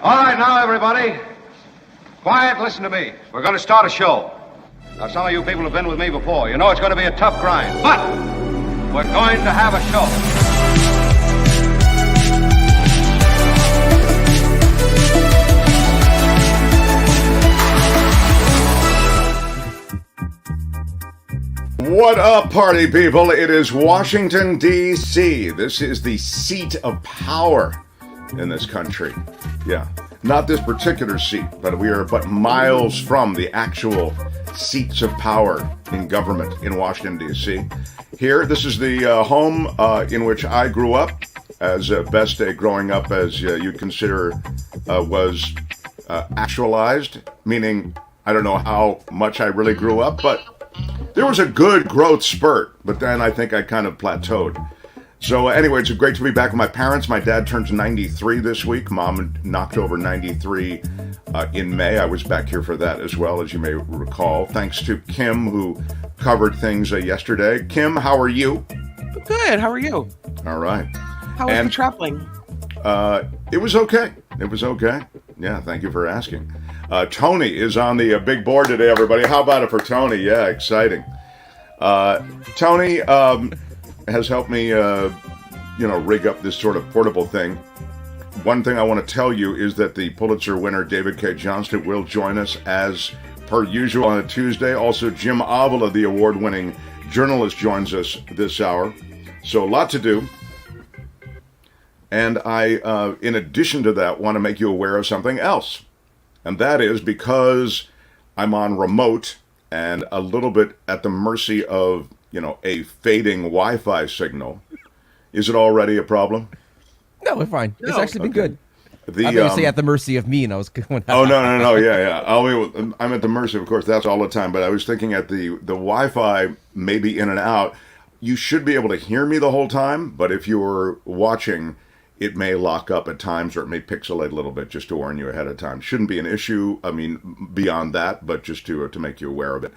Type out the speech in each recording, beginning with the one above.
All right, now, everybody. Quiet, listen to me. We're going to start a show. Now, some of you people have been with me before. You know it's going to be a tough grind, but we're going to have a show. What up, party people? It is Washington, D.C. This is the seat of power in this country. Yeah, not this particular seat, but we are but miles from the actual seats of power in government in Washington, D.C. Here, this is the home in which I grew up, as best a growing up as you'd consider was actualized, meaning I don't know how much I really grew up, but there was a good growth spurt, but then I think I kind of plateaued. So anyway, it's great to be back with my parents. My dad turns 93 this week. Mom knocked over 93 in May. I was back here for that as well, as you may recall. Thanks to Kim, who covered things yesterday. Kim, how are you? Good. How are you? All right. How was the traveling? It was okay. It was okay. Yeah, thank you for asking. Tony is on the big board today, everybody. How about it for Tony? Yeah, exciting. Tony has helped me, rig up this sort of portable thing. One thing I want to tell you is that the Pulitzer winner, David Cay Johnston, will join us as per usual on a Tuesday. Also, Jim Avila, the award-winning journalist, joins us this hour. So a lot to do. And I, in addition to that, want to make you aware of something else. And that is because I'm on remote and a little bit at the mercy of, a fading Wi-Fi signal. Is it already a problem? No, we're fine. It's actually been good. I thought you say at the mercy of me, and I was going. Oh, no. Yeah. I'm at the mercy, of course, that's all the time. But I was thinking at the Wi-Fi may be in and out. You should be able to hear me the whole time, but if you're watching, it may lock up at times, or it may pixelate a little bit, just to warn you ahead of time. Shouldn't be an issue, beyond that, but just to make you aware of it.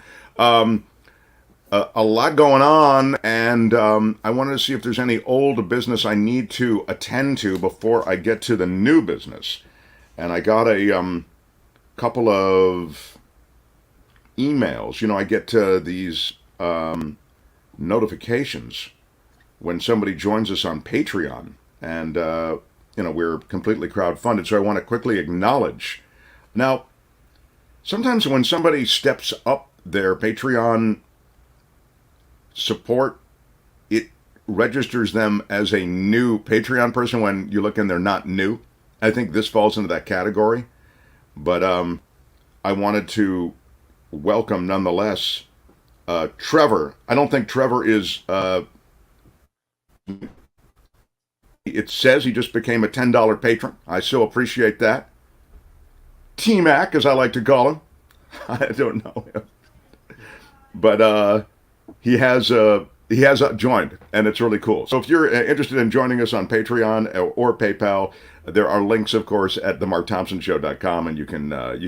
A lot going on, and I wanted to see if there's any old business I need to attend to before I get to the new business. And I got a couple of emails. I get these notifications when somebody joins us on Patreon. And, we're completely crowdfunded, so I want to quickly acknowledge. Now, sometimes when somebody steps up their Patreon support, it registers them as a new Patreon person when you look in, they're not new. I think this falls into that category. But I wanted to welcome, nonetheless, Trevor. I don't think Trevor is... It says he just became a $10 patron. I still appreciate that. T-Mac, as I like to call him. I don't know him. But he has joined, and it's really cool. So if you're interested in joining us on Patreon or PayPal, there are links, of course, at themarkthompsonshow.com, and you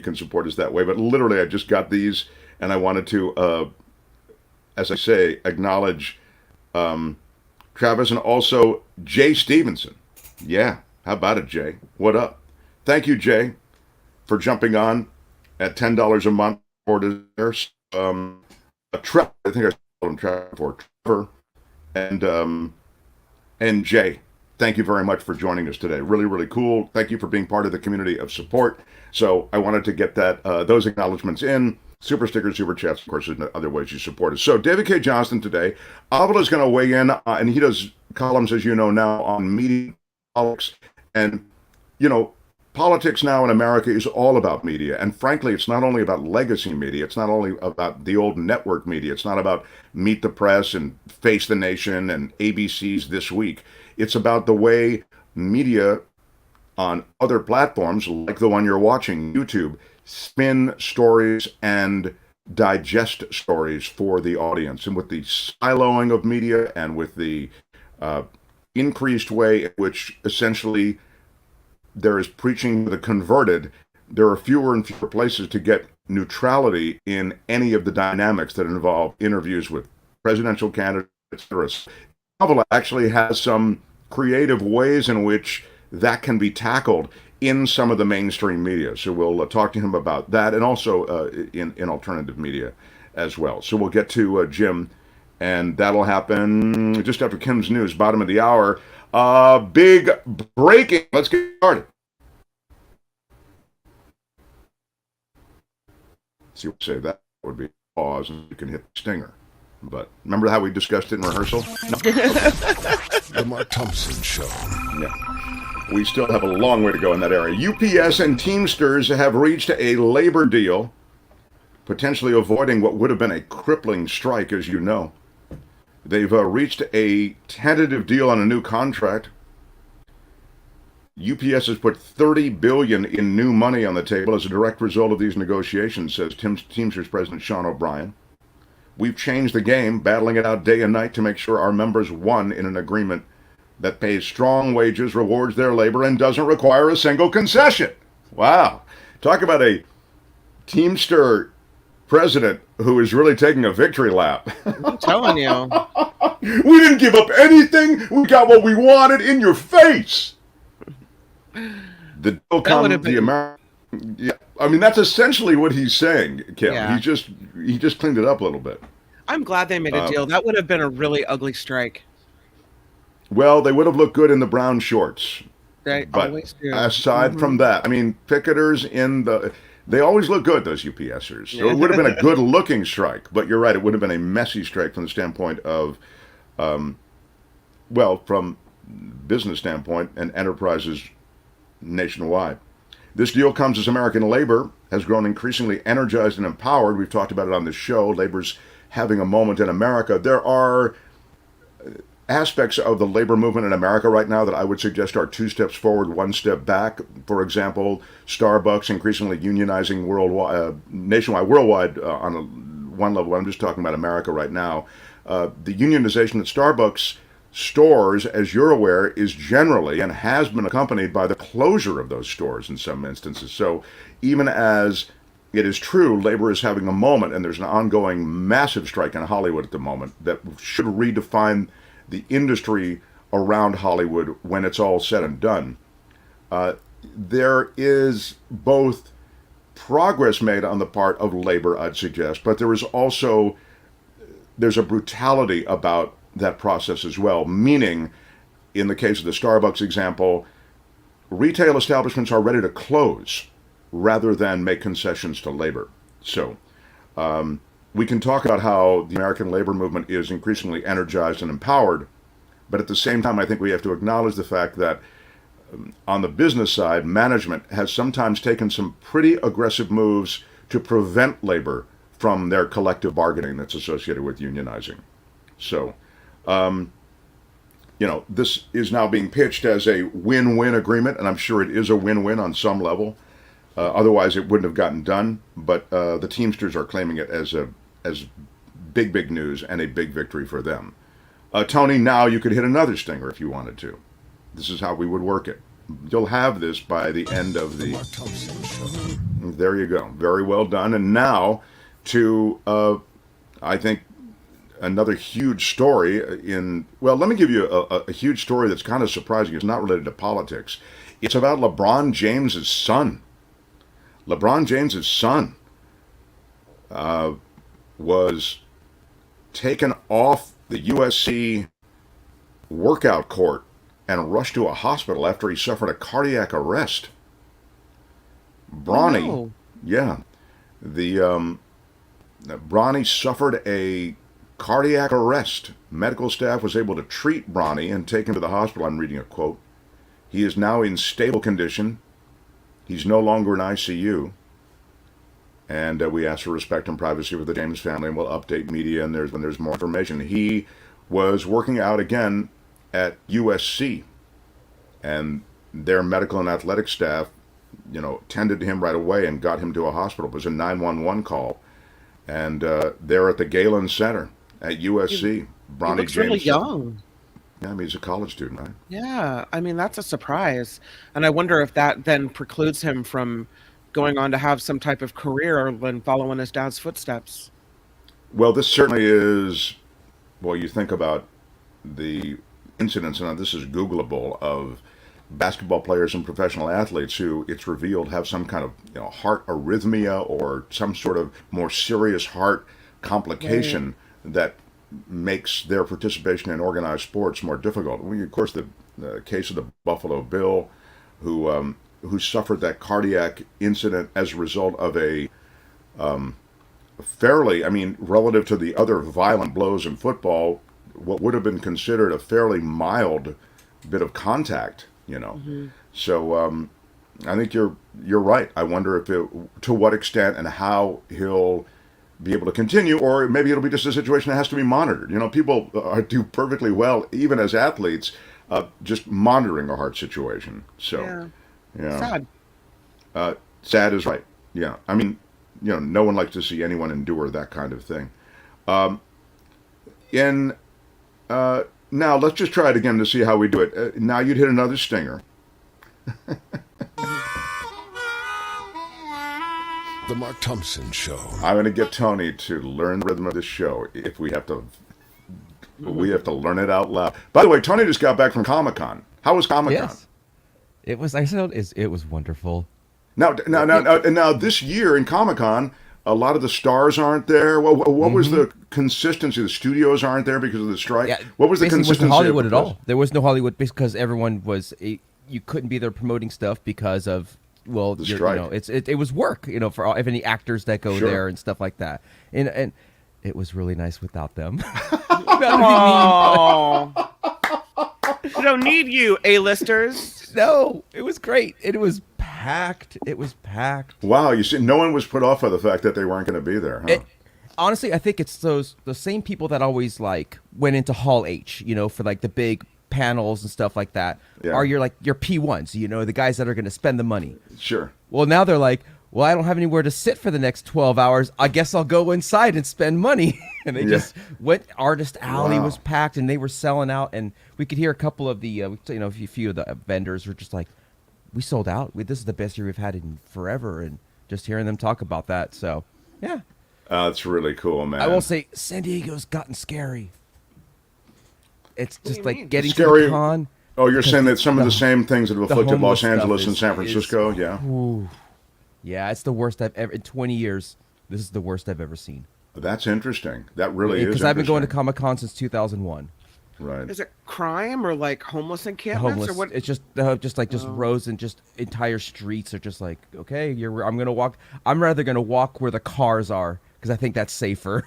can support us that way. But literally, I just got these, and I wanted to, as I say, acknowledge Travis, and also Jay Stevenson. Yeah, how about it, Jay? What up? Thank you, Jay, for jumping on at $10 a month. Trevor, I think I called him Trevor, and Jay. Thank you very much for joining us today. Really, really cool. Thank you for being part of the community of support. So I wanted to get those acknowledgments in. Super stickers, super chats, of course, there's other ways you support us. So David Cay Johnston today. Avila's going to weigh in, and he does columns, as you know, now on media politics. And, politics now in America is all about media. And frankly, it's not only about legacy media. It's not only about the old network media. It's not about Meet the Press and Face the Nation and ABC's This Week. It's about the way media on other platforms, like the one you're watching, YouTube, spin stories and digest stories for the audience. And with the siloing of media and with the increased way in which essentially there is preaching to the converted, there are fewer and fewer places to get neutrality in any of the dynamics that involve interviews with presidential candidates, etc. Avila actually has some creative ways in which that can be tackled in some of the mainstream media. So we'll talk to him about that, and also in alternative media as well. So we'll get to Jim, and that'll happen just after Kim's news, bottom of the hour. Big breaking. Let's get started. See what say that would be a pause, and you can hit the stinger. But remember how we discussed it in rehearsal? No. The Mark Thompson Show. Yeah. We still have a long way to go in that area. UPS and Teamsters have reached a labor deal, potentially avoiding what would have been a crippling strike, as you know. They've reached a tentative deal on a new contract. UPS has put $30 billion in new money on the table as a direct result of these negotiations, says Teamsters President Sean O'Brien. We've changed the game, battling it out day and night to make sure our members won in an agreement that pays strong wages, rewards their labor, and doesn't require a single concession. Wow. Talk about a Teamster president who is really taking a victory lap. I'm telling you. We didn't give up anything. We got what we wanted in your face. The deal comes the American. Yeah, I mean, that's essentially what he's saying, Kim. Yeah. He just cleaned it up a little bit. I'm glad they made a deal. That would have been a really ugly strike. Well, they would have looked good in the brown shorts. They But always do. aside from that, I mean, picketers they always look good, those UPSers. So it would have been a good-looking strike. But you're right, it would have been a messy strike from the standpoint of, from business standpoint and enterprises nationwide. This deal comes as American labor has grown increasingly energized and empowered. We've talked about it on this show. Labor's having a moment in America. There are aspects of the labor movement in America right now that I would suggest are 2 steps forward, 1 step back. For example, Starbucks increasingly unionizing worldwide on one level. I'm just talking about America right now. The unionization at Starbucks stores, as you're aware, is generally and has been accompanied by the closure of those stores in some instances. So even as it is true, labor is having a moment, and there's an ongoing massive strike in Hollywood at the moment that should redefine the industry around Hollywood when it's all said and done. There is both progress made on the part of labor, I'd suggest, but there's a brutality about that process as well, meaning, in the case of the Starbucks example, retail establishments are ready to close rather than make concessions to labor. So we can talk about how the American labor movement is increasingly energized and empowered, but at the same time, I think we have to acknowledge the fact that on the business side, management has sometimes taken some pretty aggressive moves to prevent labor from their collective bargaining that's associated with unionizing. So, this is now being pitched as a win-win agreement, and I'm sure it is a win-win on some level. Otherwise, it wouldn't have gotten done. But the Teamsters are claiming it as big news and a big victory for them. Tony, now you could hit another stinger if you wanted to. This is how we would work it. You'll have this by the end of the... Mark Thompson Show. There you go. Very well done. And now to, I think, another huge story let me give you a huge story that's kind of surprising. It's not related to politics. It's about LeBron James's son. LeBron James's son was taken off the USC workout court and rushed to a hospital after he suffered a cardiac arrest. Bronny, Oh, no. yeah, Bronny suffered a cardiac arrest. Medical staff was able to treat Bronny and take him to the hospital. I'm reading a quote. He is now in stable condition. He's no longer in ICU. And we ask for respect and privacy for the James family, and we'll update media when there's more information. He was working out again at USC, and their medical and athletic staff, tended to him right away and got him to a hospital. It was a 911 call, and they're at the Galen Center at USC. He Bronny looks James. really young. Yeah, I mean, he's a college student, right? Yeah, I mean, that's a surprise. And I wonder if that then precludes him from going on to have some type of career and follow in his dad's footsteps. Well, this certainly is, you think about the incidents, and this is Googleable, of basketball players and professional athletes who it's revealed have some kind of heart arrhythmia or some sort of more serious heart complication that makes their participation in organized sports more difficult. Of course, the case of the Buffalo Bill, who suffered that cardiac incident as a result of a fairly, relative to the other violent blows in football, what would have been considered a fairly mild bit of contact, So I think you're right. I wonder to what extent and how he'll be able to continue, or maybe it'll be just a situation that has to be monitored. People do perfectly well, even as athletes, just monitoring a heart situation. So, Sad. Sad is right. Yeah. No one likes to see anyone endure that kind of thing. Now, let's just try it again to see how we do it. Now you'd hit another stinger. The Mark Thompson Show. I'm going to get Tony to learn the rhythm of this show if we have to learn it out loud. By the way, Tony just got back from Comic-Con. How was Comic-Con? Yes. It was, it was wonderful. Now, this year in Comic-Con, a lot of the stars aren't there. Well, what was the consistency? The studios aren't there because of the strike. Yeah, what was the consistency? There wasn't Hollywood at all. There was no Hollywood because everyone was. You couldn't be there promoting stuff because of the strike. It was work. For any actors that go there and stuff like that. And it was really nice without them. Oh, we don't need you, A-listers. No, it was great. It was packed. It was packed. Wow, you see, no one was put off by the fact that they weren't going to be there, huh? Honestly, I think it's the same people that always went into Hall H, for the big panels and stuff like that. Yeah. Are your P1s, the guys that are going to spend the money. Sure. Well, now they're like, well, I don't have anywhere to sit for the next 12 hours. I guess I'll go inside and spend money. And they just went. Artist Alley was packed, and they were selling out. And we could hear a couple of the, a few of the vendors were just like, we sold out. This is the best year we've had in forever. And just hearing them talk about that. So, yeah. That's really cool, man. I will say, San Diego's gotten scary. It's just getting scary. To the con. Oh, you're saying that some of the same things that have afflicted Los homeless stuff Angeles and San Francisco? Yeah. Ooh. Yeah, it's the worst I've ever, in 20 years, this is the worst I've ever seen. That's interesting. That really is Because I've been going to Comic-Con since 2001. Right. Is it crime or homeless encampments Homeless. or what? It's just rows and just entire streets are just okay, I'm rather going to walk where the cars are because I think that's safer.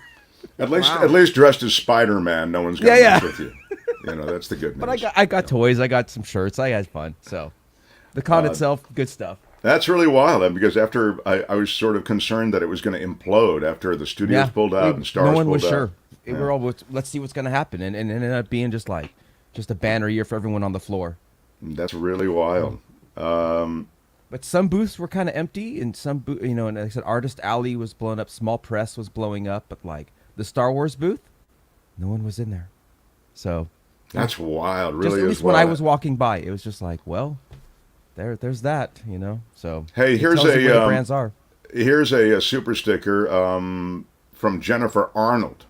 At least dressed as Spider-Man, no one's going to mess with you. That's the good news. But I got toys, I got some shirts, I had fun. So the con itself, good stuff. That's really wild, because after I was sort of concerned that it was going to implode after the studios pulled out and stars pulled out. No one was sure. We're all, let's see what's going to happen, and it ended up being just a banner year for everyone on the floor. That's really wild. But some booths were kind of empty, and some and like I said, Artist Alley was blown up, Small Press was blowing up, but the Star Wars booth, no one was in there. So that's wild. Really, at least when I was walking by, it was just there's that, So hey, here's where the brands are. Here's a super sticker from Jennifer Arnold.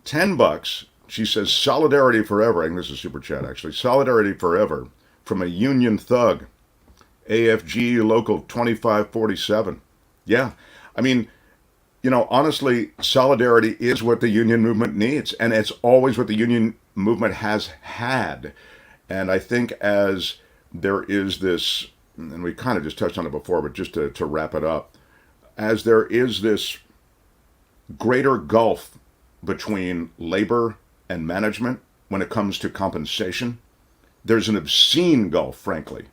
$10. She says, "Solidarity forever." I think this is a super chat, actually. "Solidarity forever from a union thug. AFG Local 2547. Yeah, honestly, solidarity is what the union movement needs, and it's always what the union movement has had. And I think as there is this, and we kind of just touched on it before, but just to wrap it up, as there is this greater gulf between labor and management when it comes to compensation, there's an obscene gulf, frankly,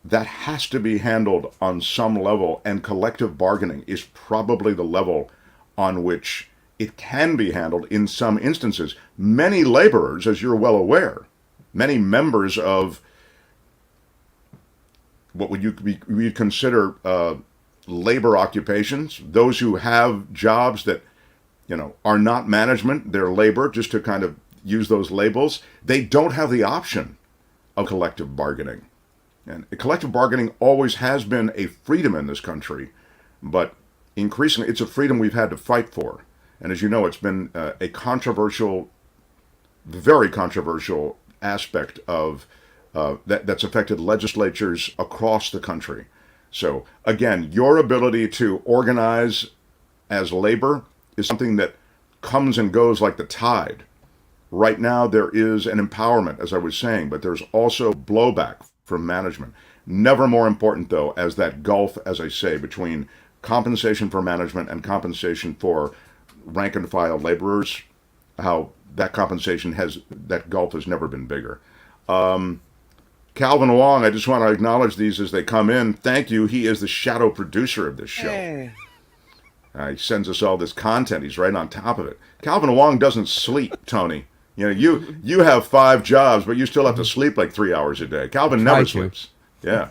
that has to be handled on some level, and collective bargaining is probably the level on which it can be handled in some instances. Many laborers, as you're well aware, many members of what we'd consider labor occupations, those who have jobs that are not management, they're labor, just to kind of use those labels, they don't have the option of collective bargaining. And collective bargaining always has been a freedom in this country, but increasingly it's a freedom we've had to fight for. And as you know, it's been a controversial, very controversial aspect of that's affected legislatures across the country. So again, your ability to organize as labor is something that comes and goes like the tide. Right now, there is an empowerment, as I was saying, but there's also blowback from management. Never more important, though, as that gulf, as I say, between compensation for management and compensation for rank and file laborers, how that that gulf has never been bigger. Calvin Wong, I just want to acknowledge these as they come in. Thank you. He is the shadow producer of this show. Hey. He sends us all this content. He's right on top of it. Calvin Wong doesn't sleep, Tony. You know, you have 5 jobs, but you still have to sleep like 3 hours a day. Calvin never sleeps. Yeah.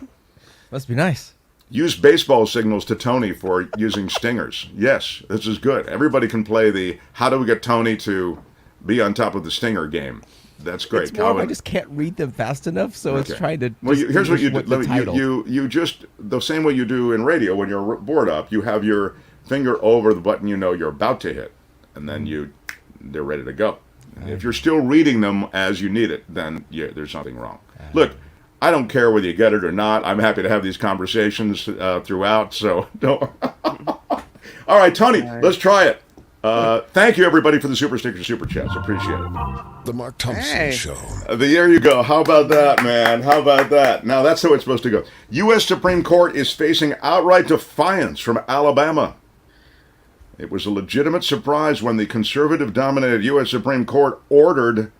Must be nice. Use baseball signals to Tony for using stingers. Yes, this is good. Everybody can play the how do we get Tony to be on top of the stinger game. That's great. It's more I just can't read them fast enough, so it's trying to. Well, here's what you do. You just the same way you do in radio when you're board up. You have your finger over the button you know you're about to hit, and then they're ready to go. If you're still reading them as you need it, then there's something wrong. Look, I don't care whether you get it or not. I'm happy to have these conversations throughout. So don't. All right, Tony, let's try it. Thank you, everybody, for the Super Stickers, Super Chats. Appreciate it. The Mark Thompson Show. There you go. How about that, man? How about that? Now, that's how it's supposed to go. U.S. Supreme Court is facing outright defiance from Alabama. It was a legitimate surprise when the conservative-dominated U.S. Supreme Court ordered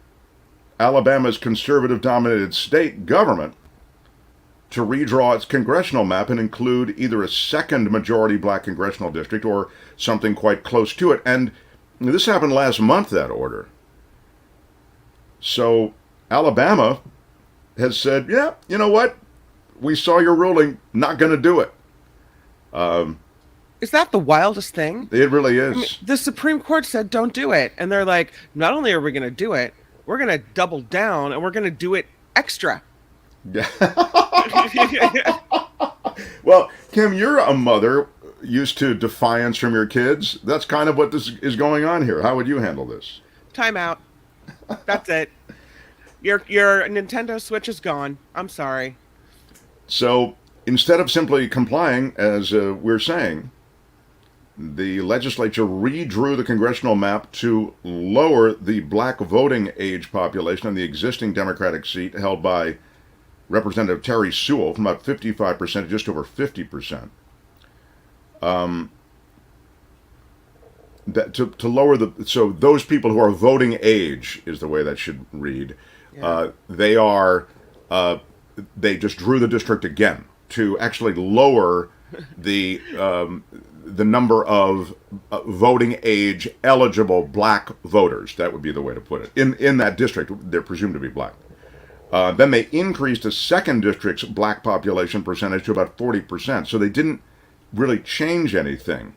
Alabama's conservative-dominated state government to redraw its congressional map and include either a second majority black congressional district or something quite close to it. And this happened last month, that order. So Alabama has said, yeah, you know what? We saw your ruling, not going to do it. Is that the wildest thing? It really is. I mean, the Supreme Court said don't do it. And they're like, not only are we going to do it, we're going to double down and we're going to do it extra. Yeah. Well, Kim, you're a mother used to defiance from your kids. That's kind of what this is going on here. How would you handle this? Time out. That's it. Your Nintendo Switch is gone. I'm sorry. So instead of simply complying, as we're saying, the legislature redrew the congressional map to lower the black voting age population in the existing Democratic seat held by Representative Terry Sewell from about 55% to just over 50%. To lower so those people who are voting age is the way that should read. Yeah. They just drew the district again to actually lower the number of voting age eligible black voters. That would be the way to put it. In that district, they're presumed to be black. Then they increased the second district's black population percentage to about 40%. So they didn't really change anything.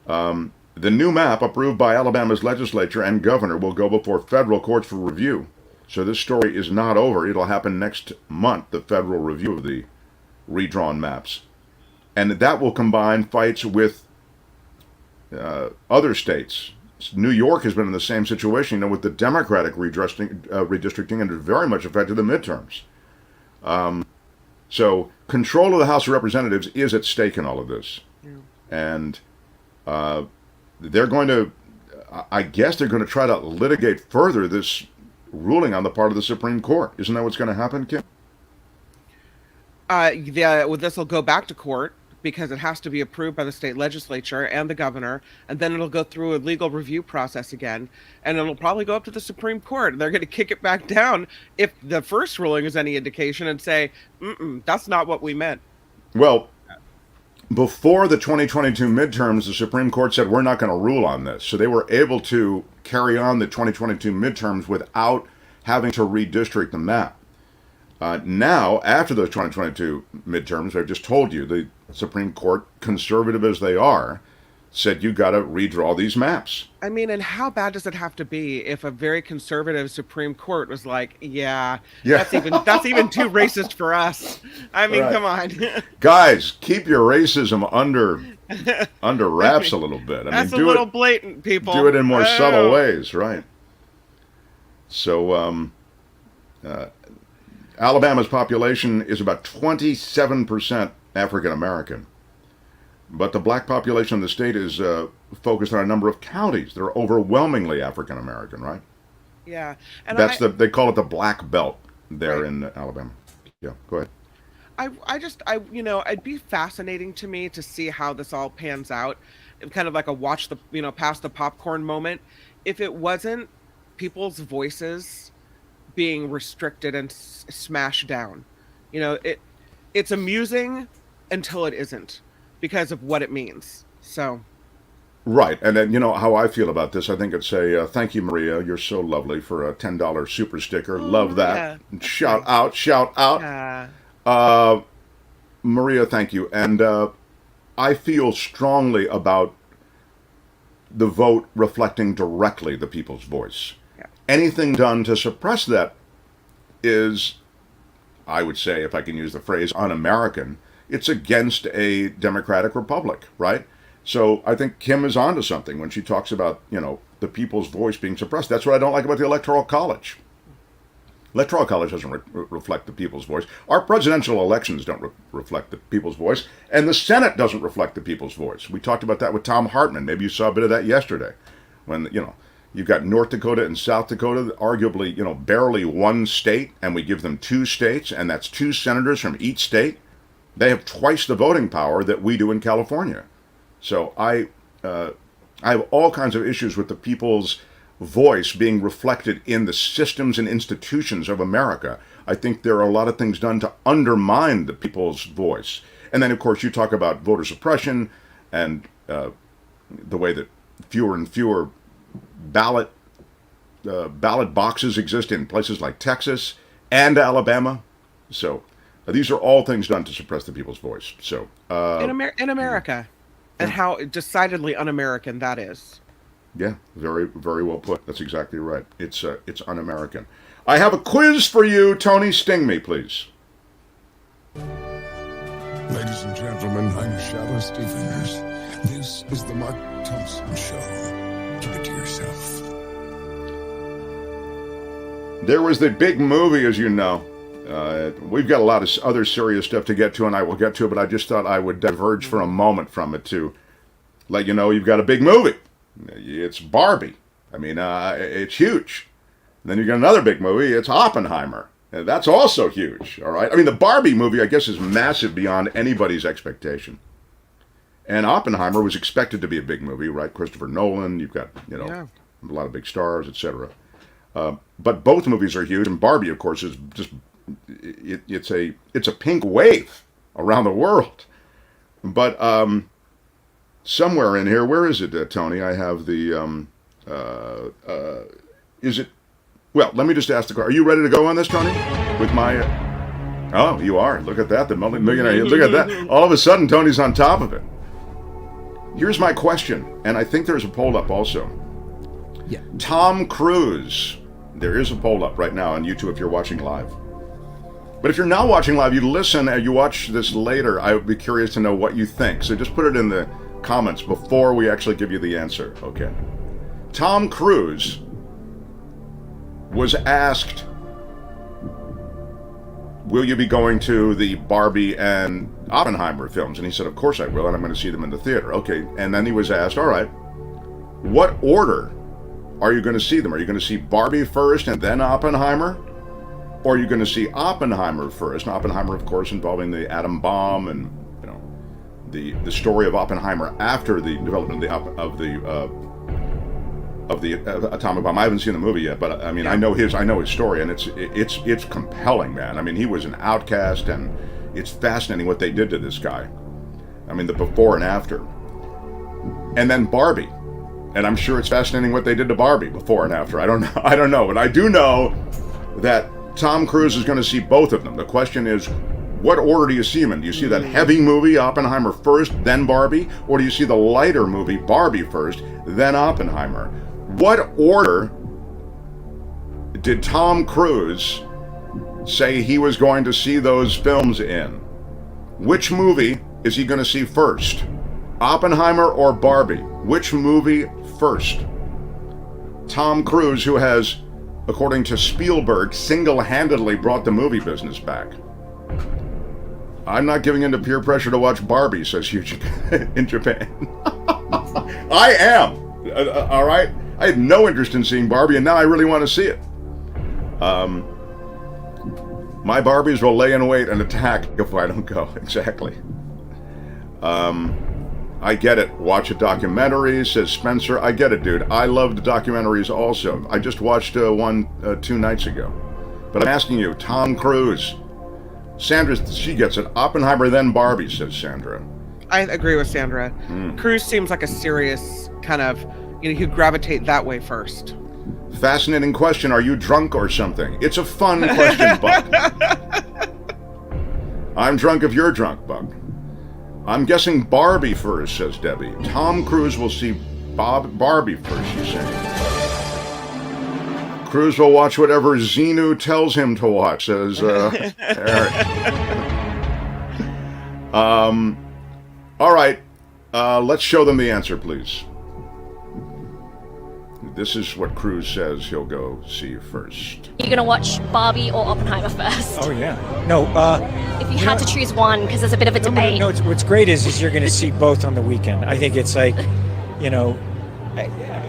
The new map, approved by Alabama's legislature and governor, will go before federal courts for review. So this story is not over. It'll happen next month, the federal review of the redrawn maps. And that will combine fights with other states. New York has been in the same situation, with the Democratic redistricting, and it very much affected the midterms. So control of the House of Representatives is at stake in all of this. Yeah. And they're going to, I guess they're going to try to litigate further this ruling on the part of the Supreme Court. Isn't that what's going to happen, Kim? This will go back to court because it has to be approved by the state legislature and the governor, and then it'll go through a legal review process again, and it'll probably go up to the Supreme Court. They're going to kick it back down if the first ruling is any indication and say, that's not what we meant. Well, before the 2022 midterms, the Supreme Court said, we're not going to rule on this. So they were able to carry on the 2022 midterms without having to redistrict the map. Now, after those 2022 midterms, I've just told you, the Supreme Court, conservative as they are, said you got to redraw these maps. I mean, and how bad does it have to be if a very conservative Supreme Court was like, yeah. that's even too racist for us. I mean, Come on. Guys, keep your racism under wraps a little bit. That's a little blatant, people. Do it in more subtle ways, right? So, Alabama's population is about 27% African American. But the black population of the state is focused on a number of counties that are overwhelmingly African American, right? Yeah. And they call it the Black Belt there in Alabama. Yeah, go ahead. It'd be fascinating to me to see how this all pans out. Kind of like a watch the, pass the popcorn moment. If it wasn't people's voices being restricted and smashed down, it's amusing until it isn't because of what it means. So. Right. And then, how I feel about this, I think it's thank you, Maria. You're so lovely for a $10 super sticker. Love that. Yeah. Shout out. Yeah. Maria, thank you. And I feel strongly about the vote reflecting directly the people's voice. Yeah. Anything done to suppress that is, I would say, if I can use the phrase, un-American. It's against a democratic republic, right? So I think Kim is onto something when she talks about, the people's voice being suppressed. That's what I don't like about the Electoral College. Electoral College doesn't reflect the people's voice. Our presidential elections don't reflect the people's voice, and the Senate doesn't reflect the people's voice. We talked about that with Tom Hartman. Maybe you saw a bit of that yesterday, when you've got North Dakota and South Dakota, arguably barely one state, and we give them 2 states, and that's 2 senators from each state. They have twice the voting power that we do in California. So I have all kinds of issues with the people's voice being reflected in the systems and institutions of America. I think there are a lot of things done to undermine the people's voice. And then, of course, you talk about voter suppression and the way that fewer and fewer ballot boxes exist in places like Texas and Alabama. So these are all things done to suppress the people's voice. So in America, and how decidedly un-American that is. Yeah, very, very well put. That's exactly right. It's un-American. I have a quiz for you, Tony. Sting me, please. Ladies and gentlemen, I'm Shadow Stevens. This is the Mark Thompson Show. Keep it to yourself. There was the big movie, as you know. We've got a lot of other serious stuff to get to, and I will get to it, but I just thought I would diverge for a moment from it to let you know you've got a big movie. It's Barbie. I mean, it's huge. And then you got another big movie. It's Oppenheimer. And that's also huge, all right? I mean, the Barbie movie, I guess, is massive beyond anybody's expectation. And Oppenheimer was expected to be a big movie, right? Christopher Nolan, you've got, a lot of big stars, etc. But both movies are huge, and Barbie, of course, is just it's a pink wave around the world. But somewhere in here, where is it, Tony? I have the is it? Well, let me just ask the question. Are you ready to go on this, Tony? With my oh, you are. Look at that, the multi-millionaire. Look at that. All of a sudden, Tony's on top of it. Here's my question, and I think there's a poll up also. Yeah. Tom Cruise. There is a poll up right now on YouTube if you're watching live. But if you're not watching live, you listen and you watch this later, I would be curious to know what you think. So just put it in the comments before we actually give you the answer, okay? Tom Cruise was asked, will you be going to the Barbie and Oppenheimer films? And he said, of course I will, and I'm going to see them in the theater. Okay, and then he was asked, all right, what order are you going to see them? Are you going to see Barbie first and then Oppenheimer? Or are you going to see Oppenheimer first? And Oppenheimer, of course, involving the atom bomb and the story of Oppenheimer after the development of the atomic bomb. I haven't seen the movie yet, but I mean, I know his story, and it's compelling, man. I mean, he was an outcast, and it's fascinating what they did to this guy. I mean, the before and after. And then Barbie, and I'm sure it's fascinating what they did to Barbie before and after. I don't know, but I do know that Tom Cruise is going to see both of them. The question is, what order do you see them in? Do you see that heavy movie, Oppenheimer, first, then Barbie? Or do you see the lighter movie, Barbie, first, then Oppenheimer? What order did Tom Cruise say he was going to see those films in? Which movie is he going to see first? Oppenheimer or Barbie? Which movie first? Tom Cruise, who has according to Spielberg, single-handedly brought the movie business back. I'm not giving in to peer pressure to watch Barbie, says Hugh in Japan. I am. All right? I had no interest in seeing Barbie, and now I really want to see it. My Barbies will lay in wait and attack if I don't go. Exactly. I get it. Watch a documentary, says Spencer. I get it, dude. I loved documentaries also. I just watched one 2 nights ago. But I'm asking you, Tom Cruise. Sandra, she gets it. Oppenheimer, then Barbie, says Sandra. I agree with Sandra. Cruise seems like a serious kind of, he'd gravitate that way first. Fascinating question. Are you drunk or something? It's a fun question, Buck. I'm drunk if you're drunk, Buck. I'm guessing Barbie first, says Debbie. Tom Cruise will see Barbie first, she's saying. Cruise will watch whatever Xenu tells him to watch, says Eric. All right. Let's show them the answer, please. This is what Cruise says he'll go see first. You're gonna watch Barbie or Oppenheimer first? Oh yeah. No. If you had to choose one, because there's a bit of a debate. No, what's great is you're gonna see both on the weekend. I think it's like, I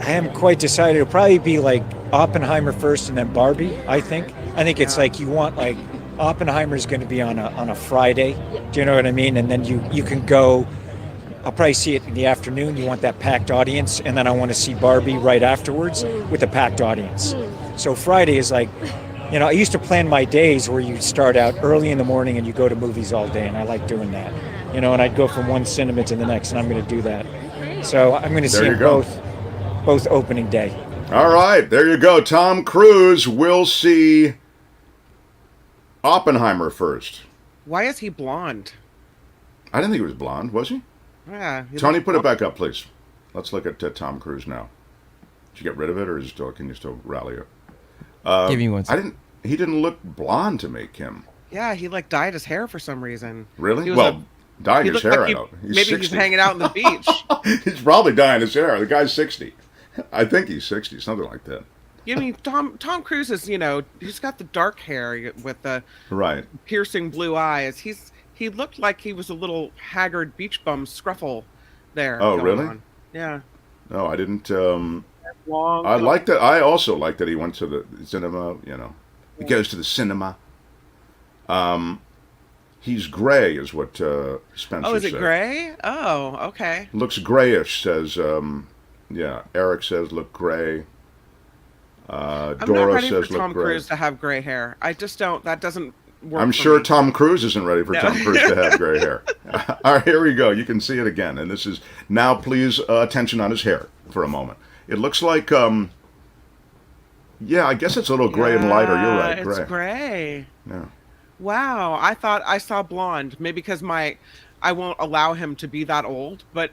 haven't quite decided. It'll probably be like Oppenheimer first and then Barbie. I think it's like you want like Oppenheimer's going to be on a Friday. Do you know what I mean? And then you can go. I'll probably see it in the afternoon. You want that packed audience, and then I want to see Barbie right afterwards with a packed audience. So Friday is like, I used to plan my days where you start out early in the morning and you go to movies all day, and I like doing that. And I'd go from one cinema to the next, and I'm going to do that. So I'm going to see them both opening day. All right, there you go. Tom Cruise will see Oppenheimer first. Why is he blonde? I didn't think he was blonde, was he? Yeah. Tony, put it back up, please. Let's look at Tom Cruise now. Did you get rid of it, or can you still rally it? Give me one second. He didn't look blonde to make him. Yeah, he dyed his hair for some reason. Really? Well, dyeing his hair out. Maybe 60. he's hanging out on the beach. He's probably dyeing his hair. The guy's 60. I think he's 60, something like that. Tom Cruise is, he's got the dark hair with the piercing blue eyes. He looked like he was a little haggard beach bum scruffle there. Oh, really? On. Yeah. No, I didn't. I like that. I also like that he went to the cinema. He goes to the cinema. He's gray, is what Spencer said. Oh, is it gray? Oh, okay. Looks grayish, says. Eric says look gray. I'm Dora not ready says for look Tom gray. Cruise to have gray hair. I just don't. That doesn't work. I'm for sure me. Tom Cruise isn't ready for Tom Cruise to have gray hair. All right, here we go. You can see it again, and this is now. Please attention on his hair for a moment. It looks like I guess it's a little gray and lighter. You're right, gray. It's gray. Yeah. Wow, I thought I saw blonde. Maybe because I won't allow him to be that old, but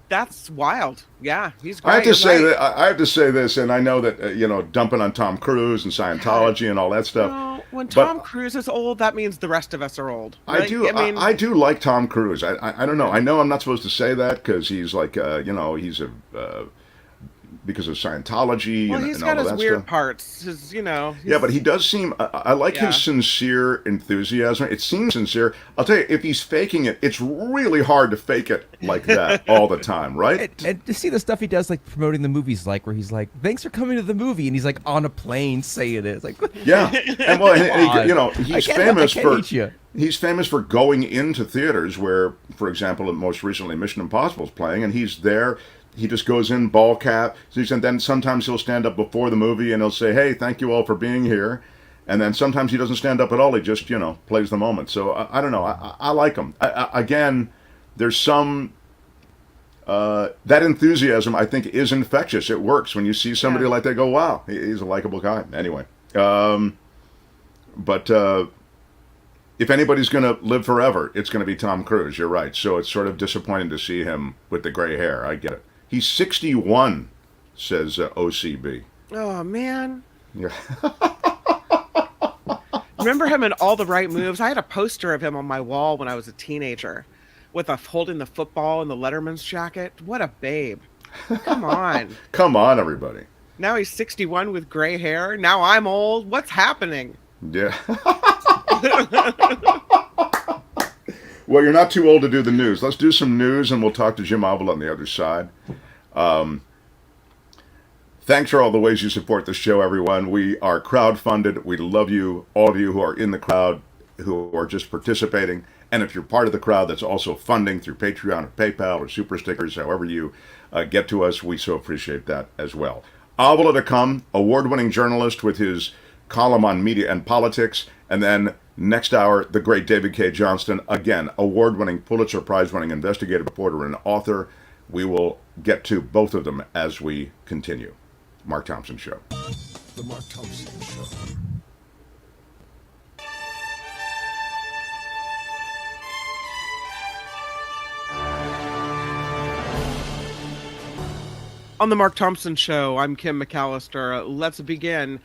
that's wild. Yeah, he's great. I have to say this, and I know that dumping on Tom Cruise and Scientology and all that stuff. No, when Tom Cruise is old, that means the rest of us are old. Right? I do like Tom Cruise. I don't know. I know I'm not supposed to say that because he's like he's because of Scientology and all that stuff. Well, he's got his weird parts. Yeah, but he does seem. I like his sincere enthusiasm. It seems sincere. I'll tell you, if he's faking it, it's really hard to fake it like that all the time, right? And to see the stuff he does, like promoting the movies, like where he's like, "Thanks for coming to the movie," and he's like on a plane saying it. It's like, yeah, and he's famous for. He's famous for going into theaters where, for example, most recently Mission Impossible is playing, and he's there. He just goes in, ball cap, and then sometimes he'll stand up before the movie and he'll say, "Hey, thank you all for being here." And then sometimes he doesn't stand up at all. He just, plays the moment. So I don't know. I like him. Again, there's some that enthusiasm I think is infectious. It works when you see somebody like that. Go, wow, he's a likable guy. Anyway, but if anybody's going to live forever, it's going to be Tom Cruise. You're right. So it's sort of disappointing to see him with the gray hair. I get it. He's 61, says OCB. Oh, man. Yeah. Remember him in All the Right Moves? I had a poster of him on my wall when I was a teenager with holding the football in the Letterman's jacket. What a babe. Come on. Come on, everybody. Now he's 61 with gray hair. Now I'm old. What's happening? Yeah. Well, you're not too old to do the news. Let's do some news, and we'll talk to Jim Avila on the other side. Thanks for all the ways you support the show, everyone. We are crowd-funded. We love you, all of you who are in the crowd, who are just participating. And if you're part of the crowd that's also funding through Patreon or PayPal or Super Stickers, however you get to us, we so appreciate that as well. Avila to come, award-winning journalist with his column on media and politics. And then next hour, the great David Cay Johnston, again, award-winning, Pulitzer Prize-winning investigative reporter and author. We will get to both of them as we continue. Mark Thompson Show. The Mark Thompson Show. On the Mark Thompson Show, I'm Kim McAllister. Let's begin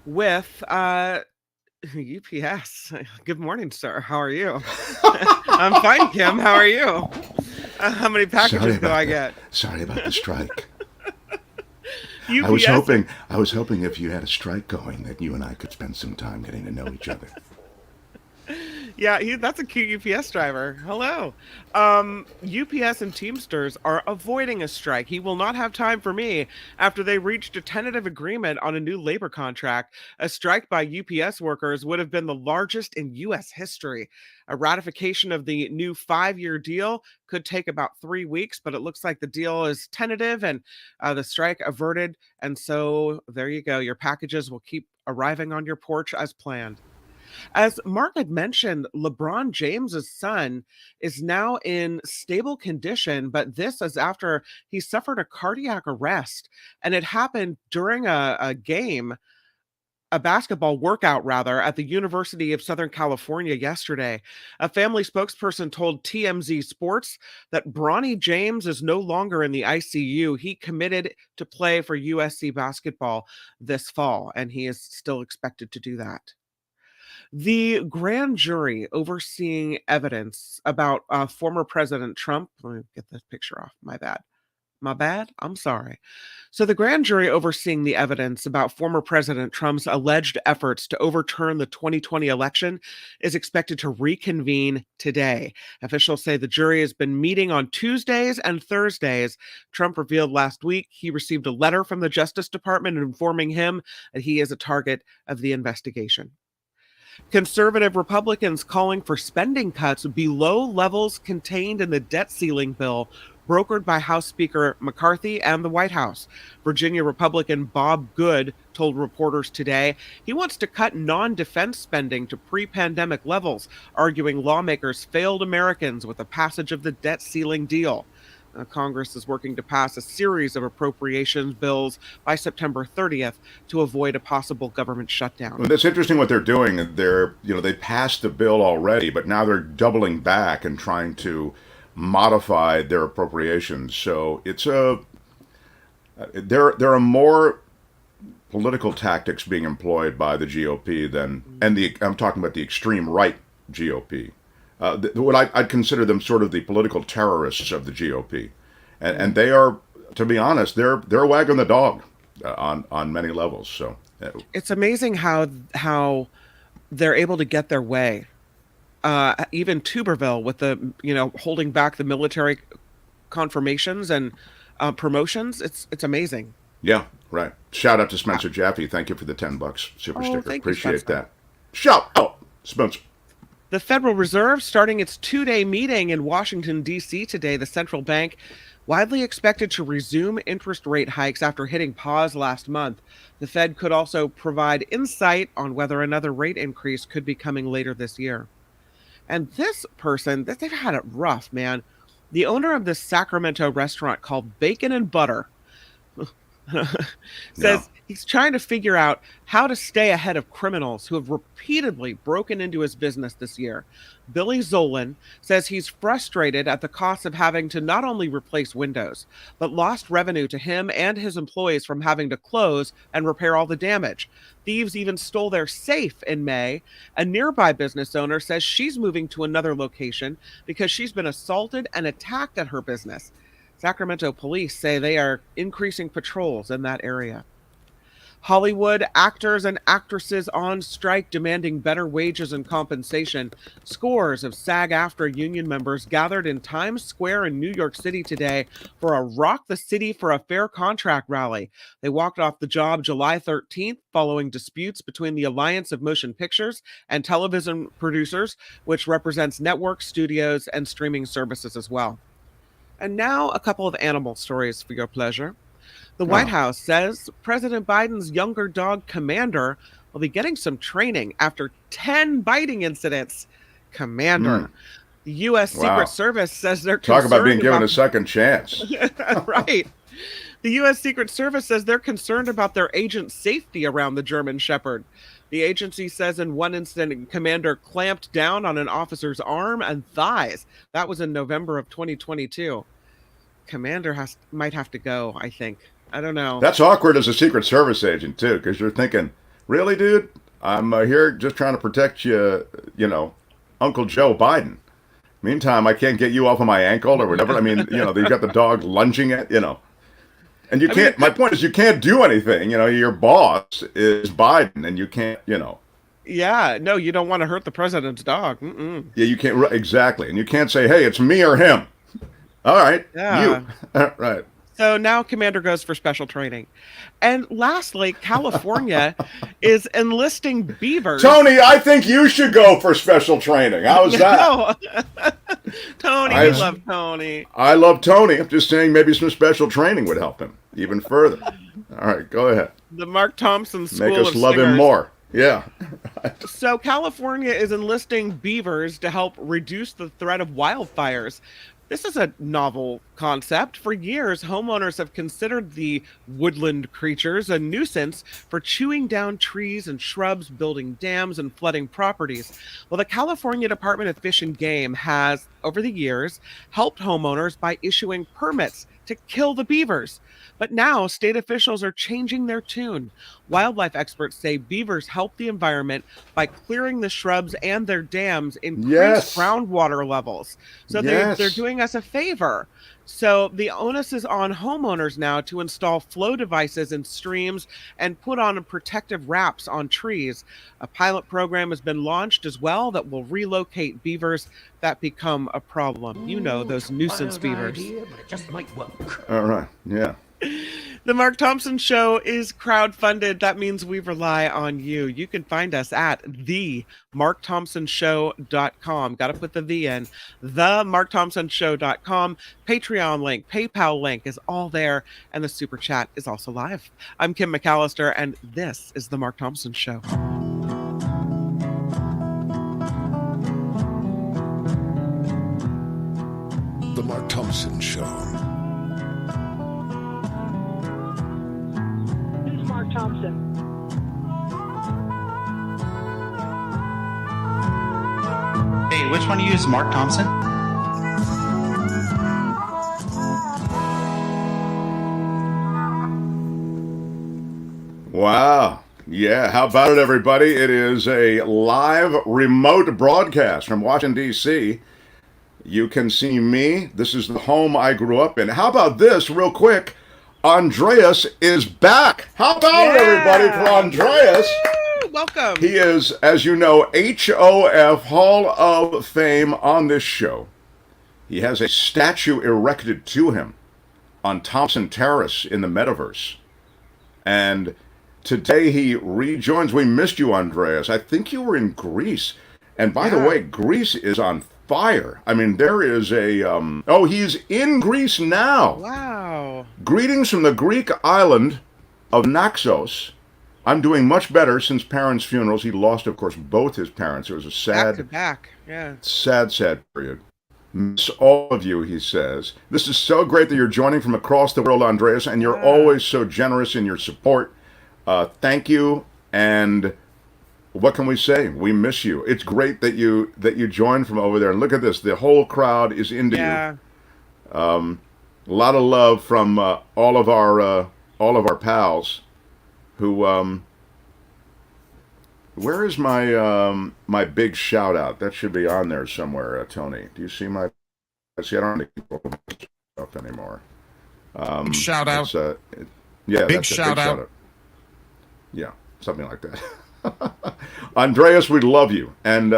with UPS. Good morning, sir. How are you? I'm fine, Kim. How are you? How many packages do I get? Sorry about the strike. UPS? I was hoping if you had a strike going that you and I could spend some time getting to know each other. Yeah, that's a cute UPS driver. Hello. UPS and Teamsters are avoiding a strike. He will not have time for me after they reached a tentative agreement on a new labor contract. A strike by UPS workers would have been the largest in U.S. history. A ratification of the new 5-year deal could take about 3 weeks, but it looks like the deal is tentative and the strike averted. And so there you go. Your packages will keep arriving on your porch as planned. As Mark had mentioned, Lebrón James's son is now in stable condition, but this is after he suffered a cardiac arrest, and it happened during a basketball workout rather, at the University of Southern California yesterday. A family spokesperson told TMZ Sports that Bronny James is no longer in the ICU. He committed to play for USC basketball this fall, and he is still expected to do that. The grand jury overseeing evidence about former President Trump, let me get this picture off, my bad, I'm sorry. So the grand jury overseeing the evidence about former President Trump's alleged efforts to overturn the 2020 election is expected to reconvene today. Officials say the jury has been meeting on Tuesdays and Thursdays. Trump revealed last week he received a letter from the Justice Department informing him that he is a target of the investigation. Conservative Republicans calling for spending cuts below levels contained in the debt ceiling bill brokered by House Speaker McCarthy and the White House. Virginia Republican Bob Good told reporters today he wants to cut non-defense spending to pre-pandemic levels, arguing lawmakers failed Americans with the passage of the debt ceiling deal. Congress is working to pass a series of appropriations bills by September 30th to avoid a possible government shutdown. Well, that's interesting what they're doing. They passed the bill already, but now they're doubling back and trying to modify their appropriations. So there are more political tactics being employed by the GOP I'm talking about the extreme right GOP. What I'd consider them sort of the political terrorists of the GOP, and they are, to be honest, they're wagging the dog on many levels. So it's amazing how they're able to get their way. Even Tuberville with the holding back the military confirmations and promotions. It's amazing. Yeah, right. Shout out to Spencer Jaffe. Thank you for the $10 super sticker. Thank Appreciate you, that. Shout out, Spencer. The Federal Reserve starting its 2-day meeting in Washington, D.C. today. The central bank widely expected to resume interest rate hikes after hitting pause last month. The Fed could also provide insight on whether another rate increase could be coming later this year. And this person, they've had it rough, man. The owner of this Sacramento restaurant called Bacon and Butter says he's trying to figure out how to stay ahead of criminals who have repeatedly broken into his business this year. Billy Zolan says he's frustrated at the cost of having to not only replace windows, but lost revenue to him and his employees from having to close and repair all the damage. Thieves even stole their safe in May. A nearby business owner says she's moving to another location because she's been assaulted and attacked at her business. Sacramento police say they are increasing patrols in that area. Hollywood actors and actresses on strike demanding better wages and compensation. Scores of SAG-AFTRA union members gathered in Times Square in New York City today for a Rock the City for a Fair Contract rally. They walked off the job July 13th following disputes between the Alliance of Motion Pictures and Television Producers, which represents network studios and streaming services as well. And now a couple of animal stories for your pleasure. The White House says President Biden's younger dog, Commander, will be getting some training after 10 biting incidents. Commander. The U.S. Secret Service says they're Talk about being given a second chance. Right. The U.S. Secret Service says they're concerned about their agent's safety around the German Shepherd. The agency says in one incident, Commander clamped down on an officer's arm and thighs. That was in November of 2022. Commander might have to go, I think. I don't know. That's awkward as a Secret Service agent, too, because you're thinking, really, dude? I'm here just trying to protect you, Uncle Joe Biden. Meantime, I can't get you off of my ankle or whatever. I mean, they've got the dog lunging at, And you can't, my point is you can't do anything. Your boss is Biden and you can't, Yeah, no, you don't want to hurt the president's dog. Mm-mm. Yeah, you can't, exactly. And you can't say, hey, it's me or him. All right, yeah. You. Right. So now Commander goes for special training. And lastly, California is enlisting beavers. Tony, I think you should go for special training. How's that? Tony, I love Tony. I love Tony. I'm just saying maybe some special training would help him even further. All right, go ahead. The Mark Thompson School Make us of love Singers. him more. Yeah. So California is enlisting beavers to help reduce the threat of wildfires. This is a novel concept. For years, homeowners have considered the woodland creatures a nuisance for chewing down trees and shrubs, building dams, and flooding properties. Well, the California Department of Fish and Game has, over the years, helped homeowners by issuing permits to kill the beavers. But now state officials are changing their tune. Wildlife experts say beavers help the environment by clearing the shrubs and their dams increase groundwater levels. So they're doing us a favor. So the onus is on homeowners now to install flow devices in streams and put on protective wraps on trees. A pilot program has been launched as well that will relocate beavers that become a problem. Those nuisance beavers. Idea, but it just might work. All right. Yeah. The Mark Thompson Show is crowdfunded. That means we rely on you. You can find us at themarkthompsonshow.com. Got to put the "the" in. Themarkthompsonshow.com. Patreon link, PayPal link is all there, and the Super Chat is also live. I'm Kim McAllister, and this is The Mark Thompson Show. The Mark Thompson Show. Mark Thompson. Hey, which one of you is Mark Thompson? Wow. Yeah, how about it, everybody? It is a live remote broadcast from Washington, D.C. You can see me. This is the home I grew up in. How about this, real quick? Andreas is back. How about it, everybody, for Andreas? Welcome. He is, as you know, HOF Hall of Fame on this show. He has a statue erected to him on Thompson Terrace in the metaverse. And today he rejoins. We missed you, Andreas. I think you were in Greece. And by the way, Greece is on fire. I mean, there is a, he's in Greece now. Wow. Greetings from the Greek island of Naxos. I'm doing much better since parents' funerals. He lost, of course, both his parents. It was a sad, back to back. Yeah. sad period. Miss all of you, he says. This is so great that you're joining from across the world, Andreas, and you're always so generous in your support. Thank you, and what can we say? We miss you. It's great that you joined from over there. And look at this. The whole crowd is into you. A lot of love from all of our pals who where is my my big shout out? That should be on there somewhere, Tony. Do you see my see I don't need to keep stuff anymore. Shout out. Yeah, big shout out. Yeah, something like that. Andreas, we love you, and